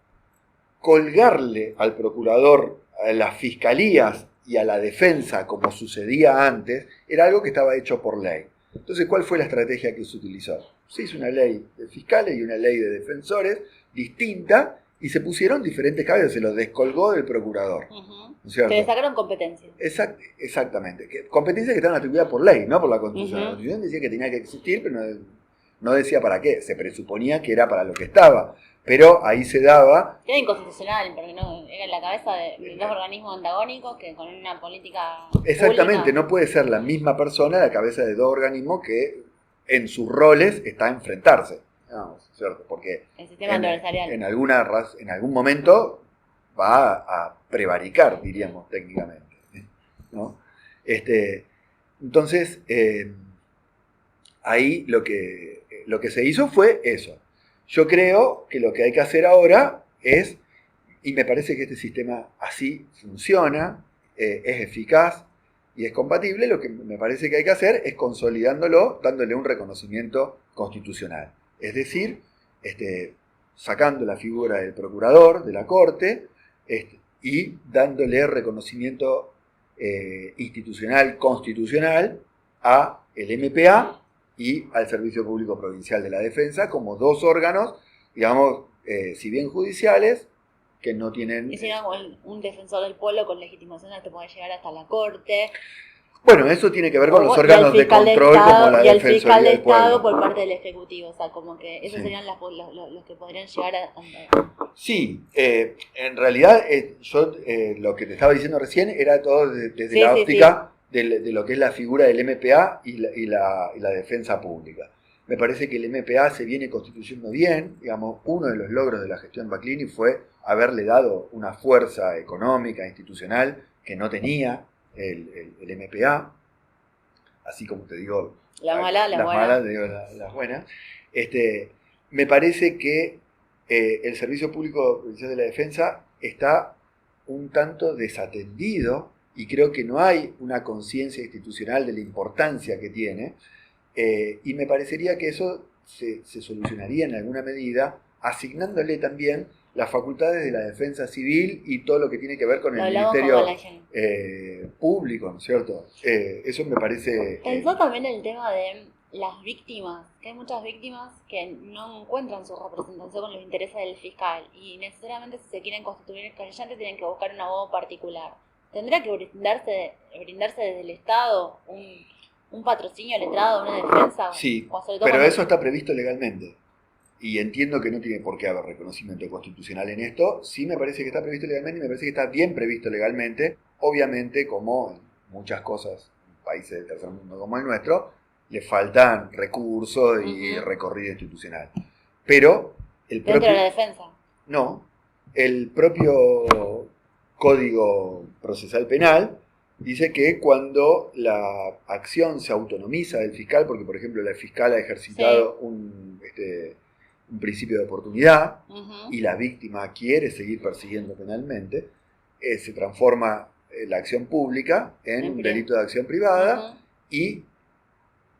Colgarle al procurador, a las fiscalías y a la defensa, como sucedía antes, era algo que estaba hecho por ley. Entonces, ¿cuál fue la estrategia que se utilizó? Se hizo una ley de fiscales y una ley de defensores distinta y se pusieron diferentes cabezas, se los descolgó del procurador. ¿Cierto? Se le sacaron competencias. Exactamente. Competencias que estaban atribuidas por ley, no por la Constitución. La Constitución decía que tenía que existir, pero no decía para qué. Se presuponía que era para lo que estaba. Pero ahí se daba... Era inconstitucional, porque no era en la cabeza de dos organismos antagónicos que con una política Exactamente, pública... no puede ser la misma persona la cabeza de dos organismos que en sus roles está a enfrentarse. No, ¿cierto? Porque el sistema adversarial. En algún momento va a prevaricar, diríamos técnicamente, ¿no? Entonces, ahí lo que se hizo fue eso. Yo creo que lo que hay que hacer ahora es, y me parece que este sistema así funciona, es eficaz y es compatible, lo que me parece que hay que hacer es consolidándolo, dándole un reconocimiento constitucional. Es decir, sacando la figura del procurador de la Corte y dándole reconocimiento institucional, constitucional a el MPA y al Servicio Público Provincial de la Defensa como dos órganos, digamos, si bien judiciales, que no tienen... Y si no, un defensor del pueblo con legitimación te puede llegar hasta la Corte. Bueno, eso tiene que ver con los órganos de control como la Defensoría del Pueblo. Y el fiscal de Estado por parte del Ejecutivo, o sea, como que esos serían los que podrían llegar a... Sí, en realidad yo lo que te estaba diciendo recién era todo desde la óptica de lo que es la figura del MPA y la defensa pública. Me parece que el MPA se viene constituyendo bien, digamos, uno de los logros de la gestión Baclini fue haberle dado una fuerza económica, institucional, que no tenía el MPA, así como te digo, las buenas. Te digo las buenas. Me parece que el Servicio Público Provincial de la Defensa está un tanto desatendido y creo que no hay una conciencia institucional de la importancia que tiene, y me parecería que eso se solucionaría en alguna medida asignándole también las facultades de la defensa civil y todo lo que tiene que ver con el Ministerio Público, ¿no es cierto? Eso me parece... Pensó también el tema de las víctimas, que hay muchas víctimas que no encuentran su representación con los intereses del fiscal y necesariamente si se quieren constituir querellantes tienen que buscar un abogado particular. ¿Tendría que brindarse desde el Estado un patrocinio letrado, una defensa? Sí, pero eso está previsto legalmente. Y entiendo que no tiene por qué haber reconocimiento constitucional en esto. Sí me parece que está previsto legalmente y me parece que está bien previsto legalmente. Obviamente, como en muchas cosas en países del tercer mundo como el nuestro, le faltan recursos y recorrido institucional. Pero el propio... ¿Dentro de la defensa? No, el propio Código Procesal Penal dice que cuando la acción se autonomiza del fiscal, porque por ejemplo la fiscal ha ejercitado un principio de oportunidad y la víctima quiere seguir persiguiendo penalmente, se transforma la acción pública en un delito de acción privada y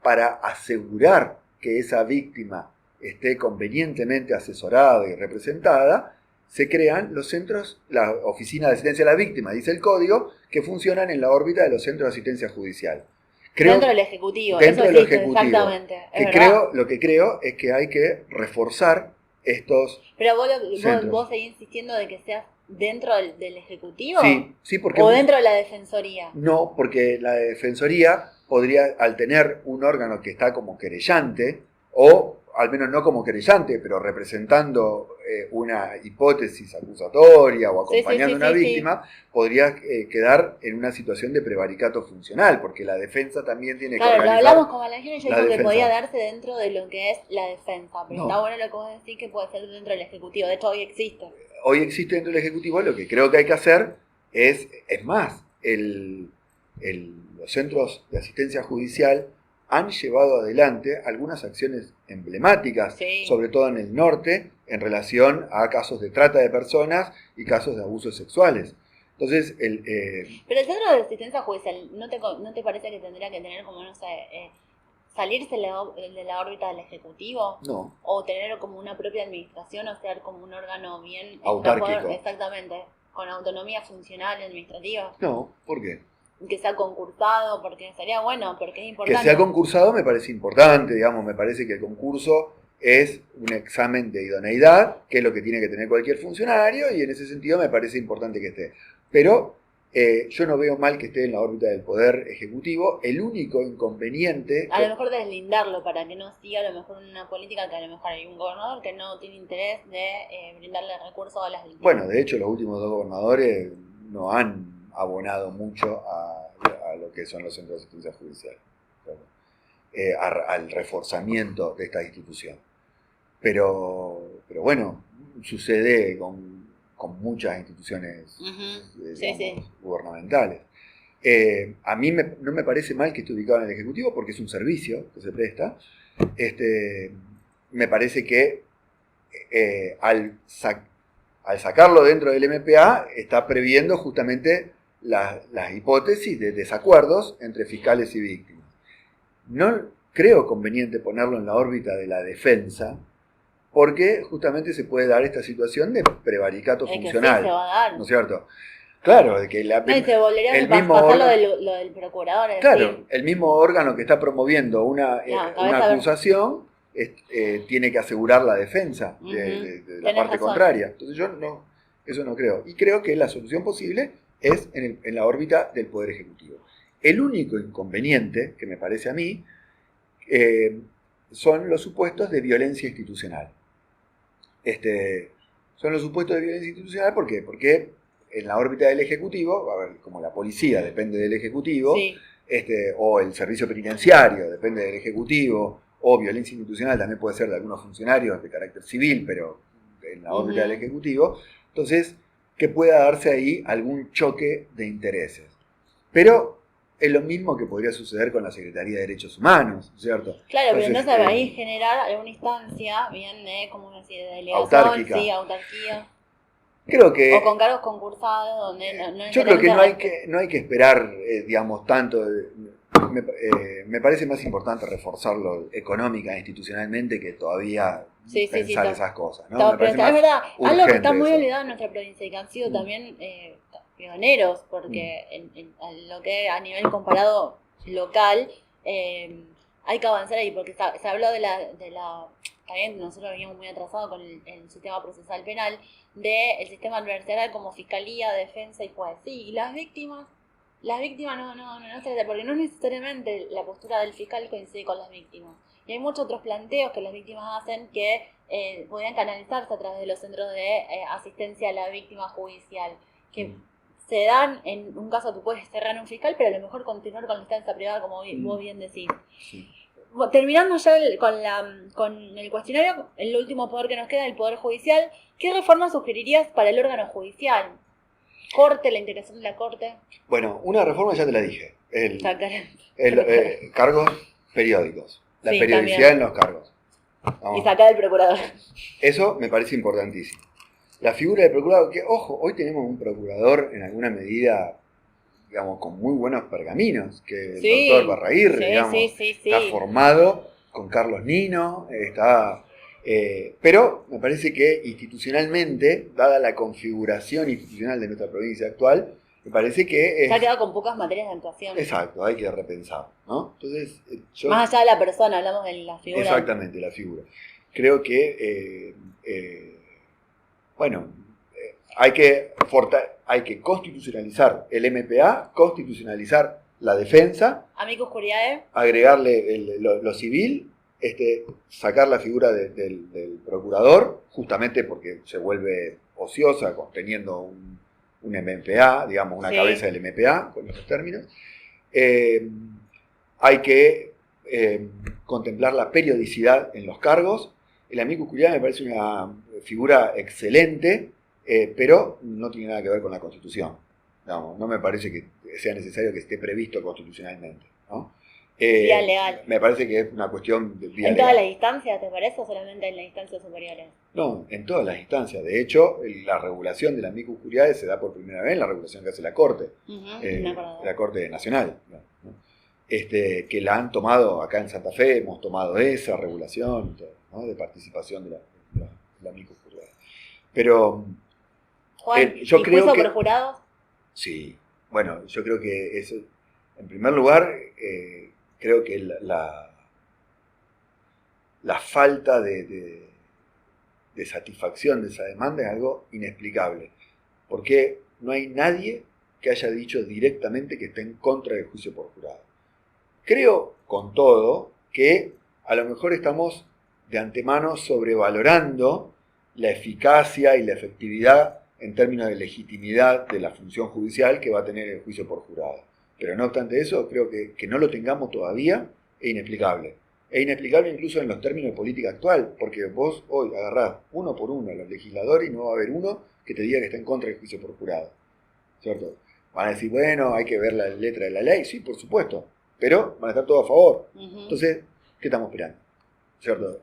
para asegurar que esa víctima esté convenientemente asesorada y representada, se crean los centros, la Oficina de Asistencia a la Víctima, dice el Código, que funcionan en la órbita de los centros de asistencia judicial. Dentro del Ejecutivo, dentro eso del existe, Ejecutivo. Exactamente. Lo que creo es que hay que reforzar estos Pero vos seguís insistiendo de que seas dentro del Ejecutivo. Sí, porque... ¿O dentro de la Defensoría? No, porque la Defensoría podría, al tener un órgano que está como querellante, o al menos no como querellante, pero representando una hipótesis acusatoria o acompañando a una víctima, podría quedar en una situación de prevaricato funcional, porque la defensa también tiene que organizar... Claro, lo hablamos con Valentina y yo digo que podía darse dentro de lo que es la defensa, pero está bueno lo que vos decís que puede ser dentro del Ejecutivo, de hecho hoy existe. Hoy existe dentro del Ejecutivo, lo que creo que hay que hacer es más, los centros de asistencia judicial han llevado adelante algunas acciones emblemáticas, Sí. sobre todo en el norte, en relación a casos de trata de personas y casos de abusos sexuales. Entonces, Pero el centro de asistencia judicial, ¿no te parece que tendría que tener como, no sé, salirse de la órbita del Ejecutivo? no, O tener como una propia administración, o ser como un órgano bien Autárquico. exactamente, con autonomía funcional y administrativa, no, ¿por qué? que sea concursado, porque sería bueno, porque es Que importante. sea concursado me parece importante, digamos, me parece que el concurso es un examen de idoneidad, que es lo que tiene que tener cualquier funcionario, y en ese sentido me parece importante que esté. Pero yo no veo mal que esté en la órbita del Poder Ejecutivo. El único inconveniente... A lo mejor deslindarlo para que no siga a lo mejor una política que a lo mejor hay un gobernador que no tiene interés de brindarle recursos a las víctimas. Bueno, de hecho los últimos dos gobernadores no han abonado mucho a lo que son los centros de asistencia judicial, al reforzamiento de esta institución. Pero bueno, sucede con muchas instituciones digamos, gubernamentales. A mí no me parece mal que esté ubicado en el Ejecutivo porque es un servicio que se presta. Me parece que al sacarlo dentro del MPA está previendo justamente las hipótesis de desacuerdos entre fiscales y víctimas. No creo conveniente ponerlo en la órbita de la defensa, porque justamente se puede dar esta situación de prevaricato funcional. Que sí se va a dar. ¿No es cierto? Claro, de que se volvería el a mismo pasar órgano, lo del procurador. claro, Decir, el mismo órgano que está promoviendo una acusación tiene que asegurar la defensa de la parte razón. contraria. Entonces yo eso no creo. Y creo que la solución posible es en la órbita del Poder Ejecutivo. El único inconveniente, que me parece a mí, son los supuestos de violencia institucional. Son los supuestos de violencia institucional, ¿por qué? Porque en la órbita del Ejecutivo, a ver, como la policía depende del Ejecutivo, sí. O el servicio penitenciario depende del Ejecutivo, o violencia institucional también puede ser de algunos funcionarios de carácter civil, pero en la órbita del Ejecutivo, entonces que pueda darse ahí algún choque de intereses. Pero es lo mismo que podría suceder con la Secretaría de Derechos Humanos, ¿cierto? Claro, entonces, pero entonces ahí generar alguna instancia bien de, como decir, de delegación, autárquica. Sí, autarquía. Creo que, o con cargos concursados, donde yo creo que no hay que esperar, digamos, tanto. Me parece más importante reforzarlo económica e institucionalmente que todavía pensar esas cosas, ¿no? Pero es verdad, algo que está muy eso. olvidado en nuestra provincia y que han sido también pioneros, porque en lo que a nivel comparado local hay que avanzar ahí, porque se habló de la también nosotros veníamos muy atrasados con el sistema procesal penal, del sistema adversarial como fiscalía, defensa y juez. Sí, y las víctimas no se, porque no necesariamente la postura del fiscal coincide con las víctimas. Y hay muchos otros planteos que las víctimas hacen que podrían canalizarse a través de los centros de asistencia a la víctima judicial, que se dan, en un caso tú puedes cerrar un fiscal, pero a lo mejor continuar con la instancia privada, como vos bien decís. Sí. Terminando ya con el cuestionario, el último poder que nos queda, el Poder Judicial, ¿qué reformas sugerirías para el órgano judicial? ¿Corte, la integración de la Corte? Bueno, una reforma ya te la dije. Sacar Cargos periódicos. La Sí, periodicidad también. en los cargos. Vamos. Y sacar del procurador. Eso me parece importantísimo. La figura del procurador, que ojo, hoy tenemos un procurador en alguna medida, digamos, con muy buenos pergaminos, que el Sí, doctor Barraguirre, sí, digamos, sí. está formado con Carlos Nino, pero me parece que institucionalmente, dada la configuración institucional de nuestra provincia actual, me parece que Se ha quedado con pocas materias de actuación. Exacto, hay que repensar, ¿no? Entonces, Más allá de la persona, hablamos de la figura. Exactamente, la figura. Creo que, hay que constitucionalizar el MPA, constitucionalizar la defensa, Amicus Curiae. agregarle lo civil, sacar la figura del procurador, justamente porque se vuelve ociosa teniendo un MPA, digamos, una cabeza del MPA, con esos términos. Hay que contemplar la periodicidad en los cargos. El amicus curiae me parece una figura excelente, pero no tiene nada que ver con la Constitución, No me parece que sea necesario que esté previsto constitucionalmente, ¿no? Vía legal. Me parece que es una cuestión de vía ¿En todas legal. las instancias, te parece, o solamente en las instancias superiores? No, en todas las instancias. De hecho, la regulación de las amicus curiae se da por primera vez en la regulación que hace la Corte, la Corte Nacional, ¿no? Que la han tomado acá en Santa Fe, hemos tomado esa regulación, ¿no? De participación de la amicus curiae. Pero Juan, yo ¿y creo juicio que por jurados? sí, bueno, yo creo que eso, en primer lugar, creo que la falta de satisfacción de esa demanda es algo inexplicable, porque no hay nadie que haya dicho directamente que esté en contra del juicio por jurado. Creo, con todo, que a lo mejor estamos de antemano sobrevalorando la eficacia y la efectividad en términos de legitimidad de la función judicial que va a tener el juicio por jurado. Pero no obstante eso, creo que no lo tengamos todavía es inexplicable. Es inexplicable incluso en los términos de política actual, porque vos hoy agarrás uno por uno a los legisladores y no va a haber uno que te diga que está en contra del juicio por jurado, ¿cierto? Van a decir, bueno, hay que ver la letra de la ley, sí, por supuesto, pero van a estar todos a favor. Entonces, ¿qué estamos esperando? ¿Cierto?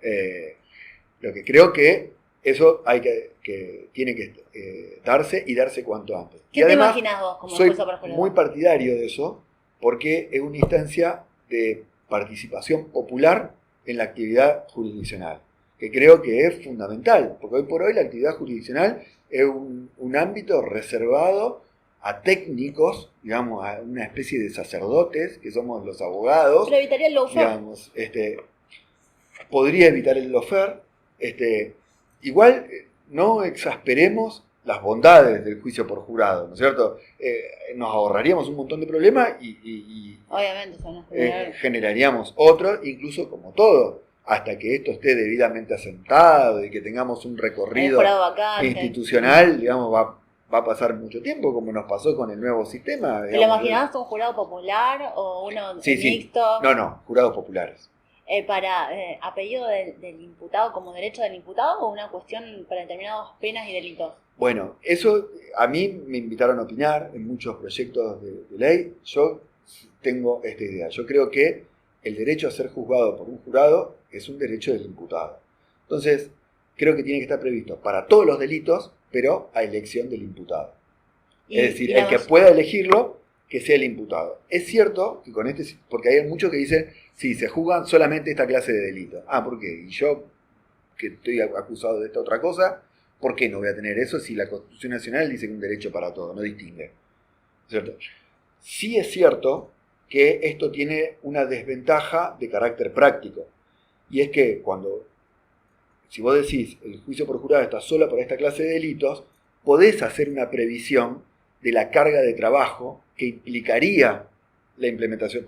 Lo que creo que eso tiene que darse y darse cuanto antes. ¿Qué y te además, imaginas vos como soy juicio por jurado? muy partidario de eso, porque es una instancia de participación popular en la actividad jurisdiccional, que creo que es fundamental, porque hoy por hoy la actividad jurisdiccional es un ámbito reservado a técnicos, digamos, a una especie de sacerdotes, que somos los abogados. Pero evitaría el lawfare. Digamos, podría evitar el lawfare. Igual no exasperemos las bondades del juicio por jurado, ¿no es cierto? Nos ahorraríamos un montón de problemas y obviamente son generaríamos otro, incluso como todo, hasta que esto esté debidamente asentado y que tengamos un recorrido institucional, digamos, va a pasar mucho tiempo, como nos pasó con el nuevo sistema. ¿Te lo imaginabas un jurado popular o uno mixto? Sí. No, jurados populares. ¿Para apellido del imputado como derecho del imputado o una cuestión para determinadas penas y delitos? Bueno, eso a mí me invitaron a opinar en muchos proyectos de ley. Yo tengo esta idea. Yo creo que el derecho a ser juzgado por un jurado es un derecho del imputado. Entonces, creo que tiene que estar previsto para todos los delitos, pero a elección del imputado. Es decir, el que pueda elegirlo, que sea el imputado. Es cierto que con porque hay muchos que dicen, sí, se juzgan solamente esta clase de delitos. ¿Por qué? Y yo, que estoy acusado de esta otra cosa, ¿por qué no voy a tener eso si la Constitución Nacional dice que un derecho para todo, no distingue? ¿Cierto? Sí es cierto que esto tiene una desventaja de carácter práctico. Y es que si vos decís, el juicio por jurado está solo para esta clase de delitos, podés hacer una previsión de la carga de trabajo que implicaría la implementación.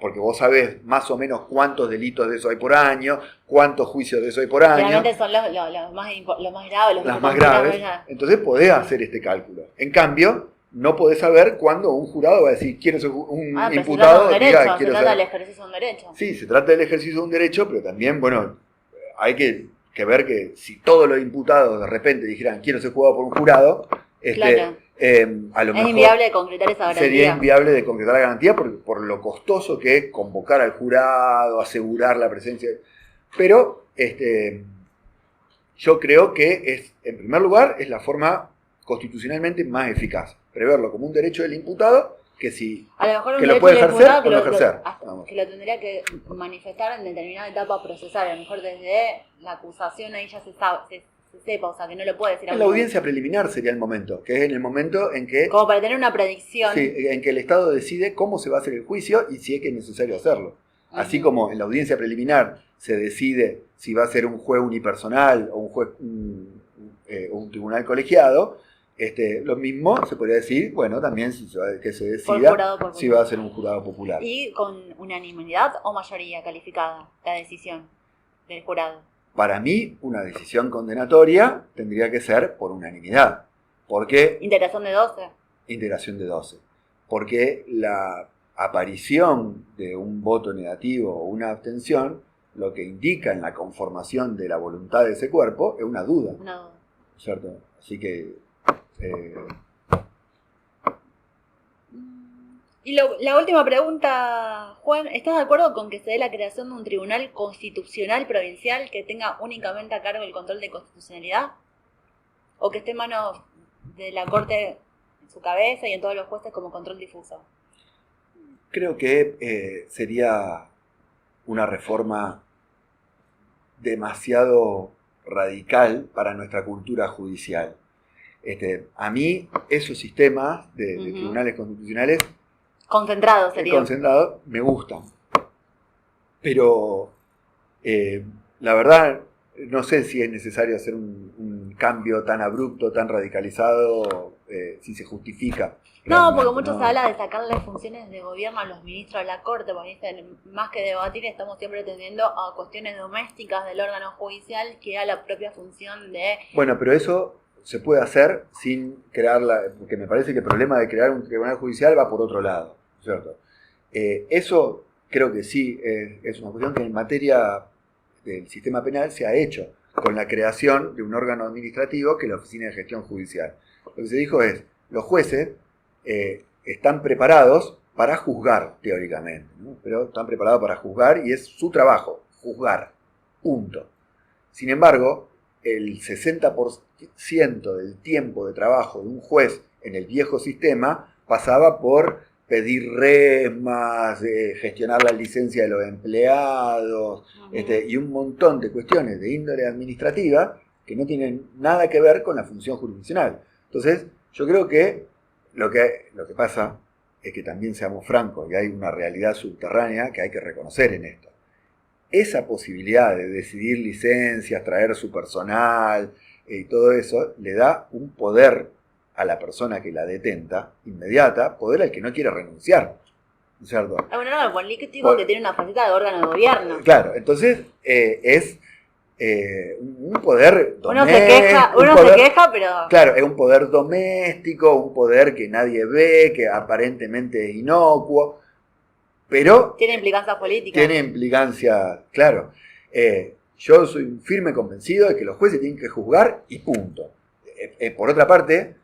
Porque vos sabés más o menos cuántos delitos de eso hay por año, cuántos juicios de eso hay por año. Realmente son los más graves. Las más graves. Entonces podés hacer este cálculo. En cambio, no podés saber cuándo un jurado va a decir, quiero ser un imputado. Se trata del ejercicio de un derecho. Sí, se trata del ejercicio de un derecho, pero también, bueno, hay que ver que si todos los imputados de repente dijeran, quiero ser juzgado por un jurado, a lo mejor es inviable de concretar esa garantía. Sería inviable de concretar la garantía por lo costoso que es convocar al jurado, asegurar la presencia. Pero yo creo que en primer lugar, es la forma constitucionalmente más eficaz. Preverlo como un derecho del imputado, que a lo mejor que lo puede ejercer o no ejercer. Que lo tendría que manifestar en determinada etapa procesal. A lo mejor desde la acusación ahí ya se sepa, o sea, que no lo puede decir a la audiencia preliminar sería el momento, que es en el momento en que... Como para tener una predicción. Sí, en que el Estado decide cómo se va a hacer el juicio y si es que es necesario hacerlo. Así como en la audiencia preliminar se decide si va a ser un juez unipersonal o un tribunal colegiado, lo mismo se podría decir, bueno, también que se decida si va a ser un jurado popular. ¿Y con unanimidad o mayoría calificada la decisión del jurado? Para mí, una decisión condenatoria tendría que ser por unanimidad. Porque ¿Integración de 12? Integración de 12. Porque la aparición de un voto negativo o una abstención, lo que indica en la conformación de la voluntad de ese cuerpo es una duda. Una duda. ¿Cierto? Así que Y la última pregunta, Juan, ¿estás de acuerdo con que se dé la creación de un tribunal constitucional provincial que tenga únicamente a cargo el control de constitucionalidad? ¿O que esté en manos de la Corte en su cabeza y en todos los jueces como control difuso? Creo que sería una reforma demasiado radical para nuestra cultura judicial. A mí esos sistemas de tribunales constitucionales concentrados me gustan, pero la verdad no sé si es necesario hacer un cambio tan abrupto, tan radicalizado, si se justifica. No, porque mucho se habla de sacarle funciones de gobierno a los ministros de la Corte, porque dicen, más que debatir, estamos siempre atendiendo a cuestiones domésticas del órgano judicial que a la propia función de... Bueno, pero eso se puede hacer sin porque me parece que el problema de crear un tribunal judicial va por otro lado, ¿cierto? Eso creo que sí es una cuestión que en materia del sistema penal se ha hecho con la creación de un órgano administrativo que es la Oficina de Gestión Judicial. Lo que se dijo es, los jueces están preparados para juzgar, teóricamente, ¿no? Pero están preparados para juzgar y es su trabajo, juzgar, punto. Sin embargo, el 60% del tiempo de trabajo de un juez en el viejo sistema pasaba por pedir resmas, gestionar la licencia de los empleados, y un montón de cuestiones de índole administrativa que no tienen nada que ver con la función jurisdiccional. Entonces, yo creo que lo que pasa es que también seamos francos, y hay una realidad subterránea que hay que reconocer en esto. Esa posibilidad de decidir licencias, traer su personal y todo eso, le da un poder a la persona que la detenta, inmediata, poder al que no quiere renunciar, ¿cierto? Bueno, no, el político que tiene una faceta de órgano de gobierno. Claro, entonces es un poder doméstico. Uno se queja, pero... Claro, es un poder doméstico, un poder que nadie ve, que aparentemente es inocuo, pero... Tiene implicancias políticas. Tiene implicancias, claro. Yo soy un firme convencido de que los jueces tienen que juzgar y punto. Por otra parte,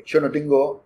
yo no tengo,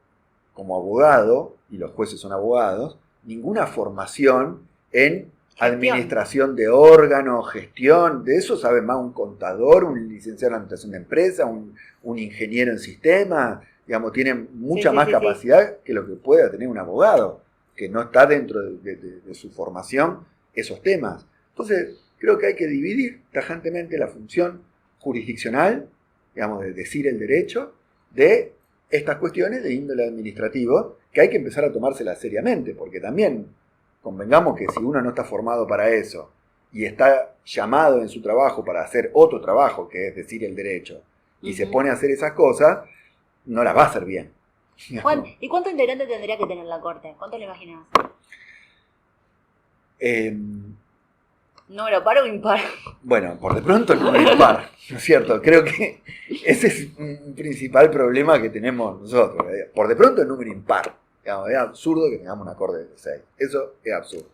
como abogado, y los jueces son abogados, ninguna formación en administración de órganos, gestión. De eso sabe más un contador, un licenciado en administración de empresa, un ingeniero en sistemas. Digamos, tienen mucha más capacidad que lo que pueda tener un abogado, que no está dentro de su formación esos temas. Entonces, creo que hay que dividir tajantemente la función jurisdiccional, digamos, de decir el derecho, de estas cuestiones de índole administrativo, que hay que empezar a tomárselas seriamente, porque también convengamos que si uno no está formado para eso y está llamado en su trabajo para hacer otro trabajo, que es decir el derecho, y se pone a hacer esas cosas, no las va a hacer bien. Juan, ¿y cuántos integrantes tendría que tener la Corte? ¿Cuánto le imaginas? ¿Número par o impar? Bueno, por de pronto número impar, ¿no es cierto? Creo que ese es un principal problema que tenemos nosotros. Por de pronto el número impar. Digamos, es absurdo que tengamos una Corte de 6. Eso es absurdo.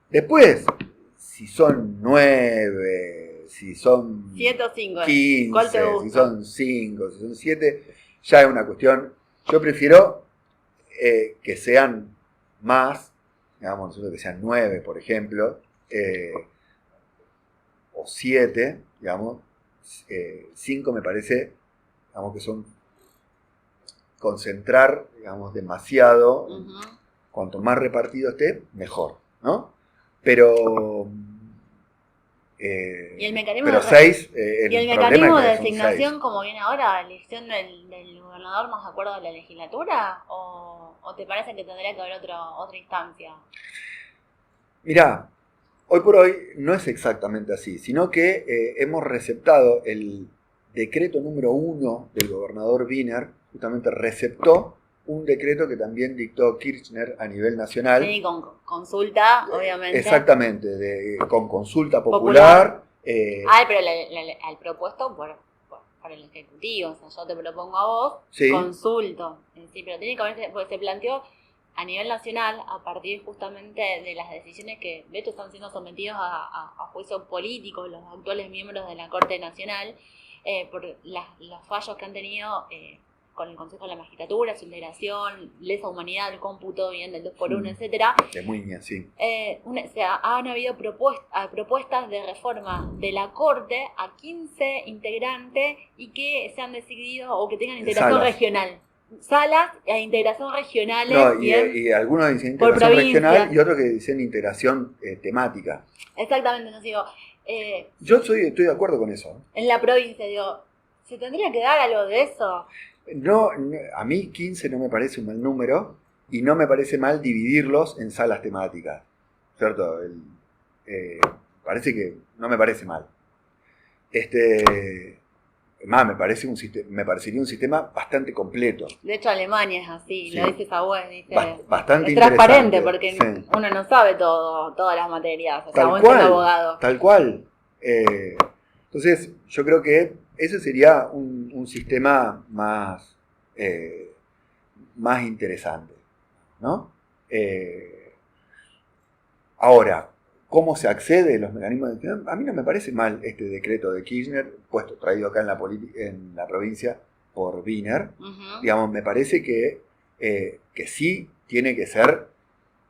Después, si son 9, si son 7 o 5, 15, ¿cuál te gusta? si son 5, si son 7, ya es una cuestión. Yo prefiero que sean más, digamos, nosotros que sean 9, por ejemplo, o 7, digamos. 5 me parece, digamos, que son concentrar, digamos, demasiado. Cuanto más repartido esté, mejor, ¿no? Pero ¿Y el mecanismo pero 6 ¿y el mecanismo de designación como viene ahora, la elección del gobernador más de acuerdo a la legislatura? ¿O te parece que tendría que haber otra instancia? Mirá, hoy por hoy no es exactamente así, sino que hemos receptado el decreto número 1 del gobernador Wiener, justamente receptó un decreto que también dictó Kirchner a nivel nacional. Sí, con consulta, obviamente. Exactamente, con consulta popular. Pero al propuesto por el Ejecutivo, o sea, yo te propongo a vos, sí. Consulto. Sí, pero tiene que haber, porque se planteó a nivel nacional, a partir justamente de las decisiones que de hecho están siendo sometidos a juicio político los actuales miembros de la Corte Nacional, por los fallos que han tenido con el Consejo de la Magistratura, su integración, lesa humanidad, el cómputo bien del 2x1, etcétera. De Muña, sí. Han habido propuestas de reforma de la Corte a 15 integrantes y que se han decidido o que tengan integración regional. Salas e integración regionales. No, y algunos dicen integración regional y otros que dicen integración temática. Exactamente, no digo. Yo estoy de acuerdo con eso. En la provincia, digo, ¿se tendría que dar algo de eso? No, a mí 15 no me parece un mal número y no me parece mal dividirlos en salas temáticas, ¿cierto? Parece que no me parece mal. Más, me parecería un sistema bastante completo. De hecho, Alemania es así, sí. Lo dice Saúl, dice. Bastante es transparente porque uno no sabe todas las materias. O sea, vos sos abogado. Tal cual. Entonces, yo creo que ese sería un sistema más interesante, ¿no? Ahora, ¿cómo se accede a los mecanismos de decisión? A mí no me parece mal este decreto de Kirchner, traído acá en la provincia por Wiener. Uh-huh. Digamos, me parece que sí tiene que ser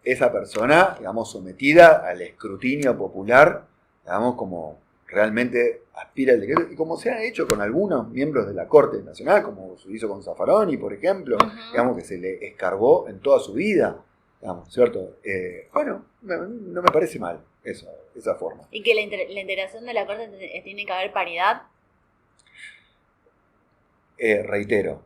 esa persona, digamos, sometida al escrutinio popular, digamos, como realmente aspira el decreto, y como se ha hecho con algunos miembros de la Corte Nacional, como se hizo con Zaffaroni, por ejemplo, uh-huh. Digamos, que se le escarbó en toda su vida. Digamos, ¿cierto? Bueno, no me parece mal esa forma. ¿Y que la integración de la Corte tiene que haber paridad? Reitero,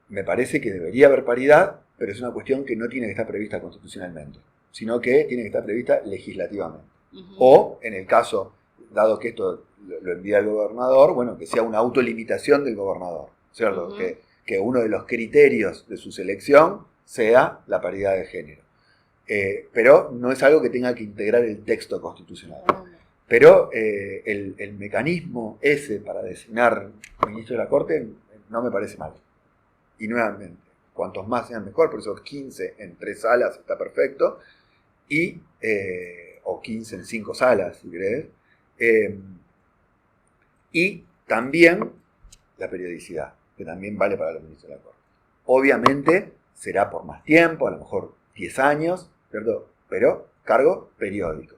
me parece que debería haber paridad, pero es una cuestión que no tiene que estar prevista constitucionalmente, sino que tiene que estar prevista legislativamente. Uh-huh. O, en el caso, dado que esto lo envía el gobernador, bueno, que sea una autolimitación del gobernador, ¿cierto? Uh-huh. Que uno de los criterios de su selección sea la paridad de género. Pero no es algo que tenga que integrar el texto constitucional. Pero el mecanismo ese para designar ministro de la Corte no me parece mal. Y nuevamente, cuantos más sean mejor, por eso 15 en 3 salas está perfecto, o 15 en 5 salas, si querés. Y también la periodicidad, que también vale para los ministros de la Corte. Obviamente será por más tiempo, a lo mejor 10 años, ¿cierto? Pero cargo periódico.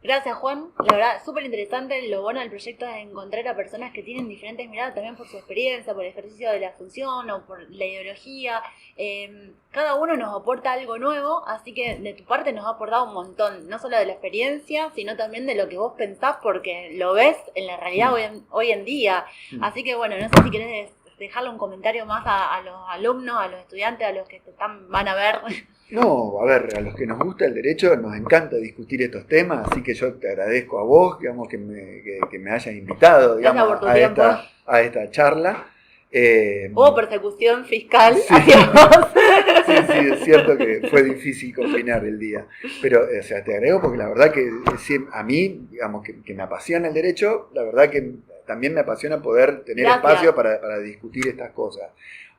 Gracias, Juan. La verdad, súper interesante. Lo bueno del proyecto es encontrar a personas que tienen diferentes miradas, también por su experiencia, por el ejercicio de la función o por la ideología. Cada uno nos aporta algo nuevo, así que de tu parte nos ha aportado un montón, no solo de la experiencia, sino también de lo que vos pensás, porque lo ves en la realidad hoy en día. Así que bueno, no sé si querés dejarle un comentario más a los alumnos, a los estudiantes, a los que van a ver. No, a ver, a los que nos gusta el derecho nos encanta discutir estos temas, así que yo te agradezco a vos, digamos, que me hayas invitado, digamos, a esta charla. Hubo persecución fiscal sí, hacia vos. Sí, es cierto que fue difícil combinar el día, pero o sea, te agrego porque la verdad que a mí, digamos, que me apasiona el derecho, la verdad que también me apasiona poder tener espacio para discutir estas cosas.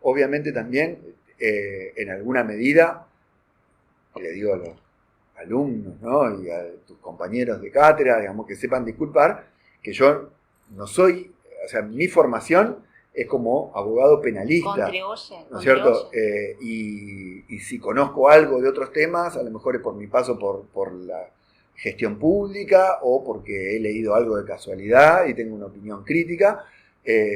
Obviamente también, en alguna medida, le digo a los alumnos, ¿no? Y a tus compañeros de cátedra, digamos, que sepan disculpar, que yo no soy, o sea, mi formación es como abogado penalista. Contribuye. ¿No es cierto? Y si conozco algo de otros temas, a lo mejor es por mi paso por la gestión pública o porque he leído algo de casualidad y tengo una opinión crítica.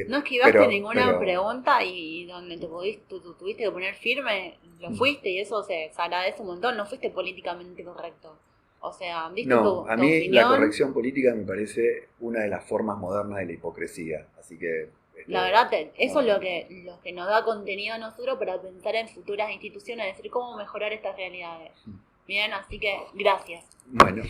No esquivaste ninguna pregunta y donde tuviste que poner firme, lo fuiste y eso se agradece un montón, no fuiste políticamente correcto. O sea, diste tu a mí opinión. La corrección política me parece una de las formas modernas de la hipocresía, así que... La verdad, eso es lo que nos da contenido a nosotros para pensar en futuras instituciones, es decir, cómo mejorar estas realidades. Bien, así que gracias. Bueno.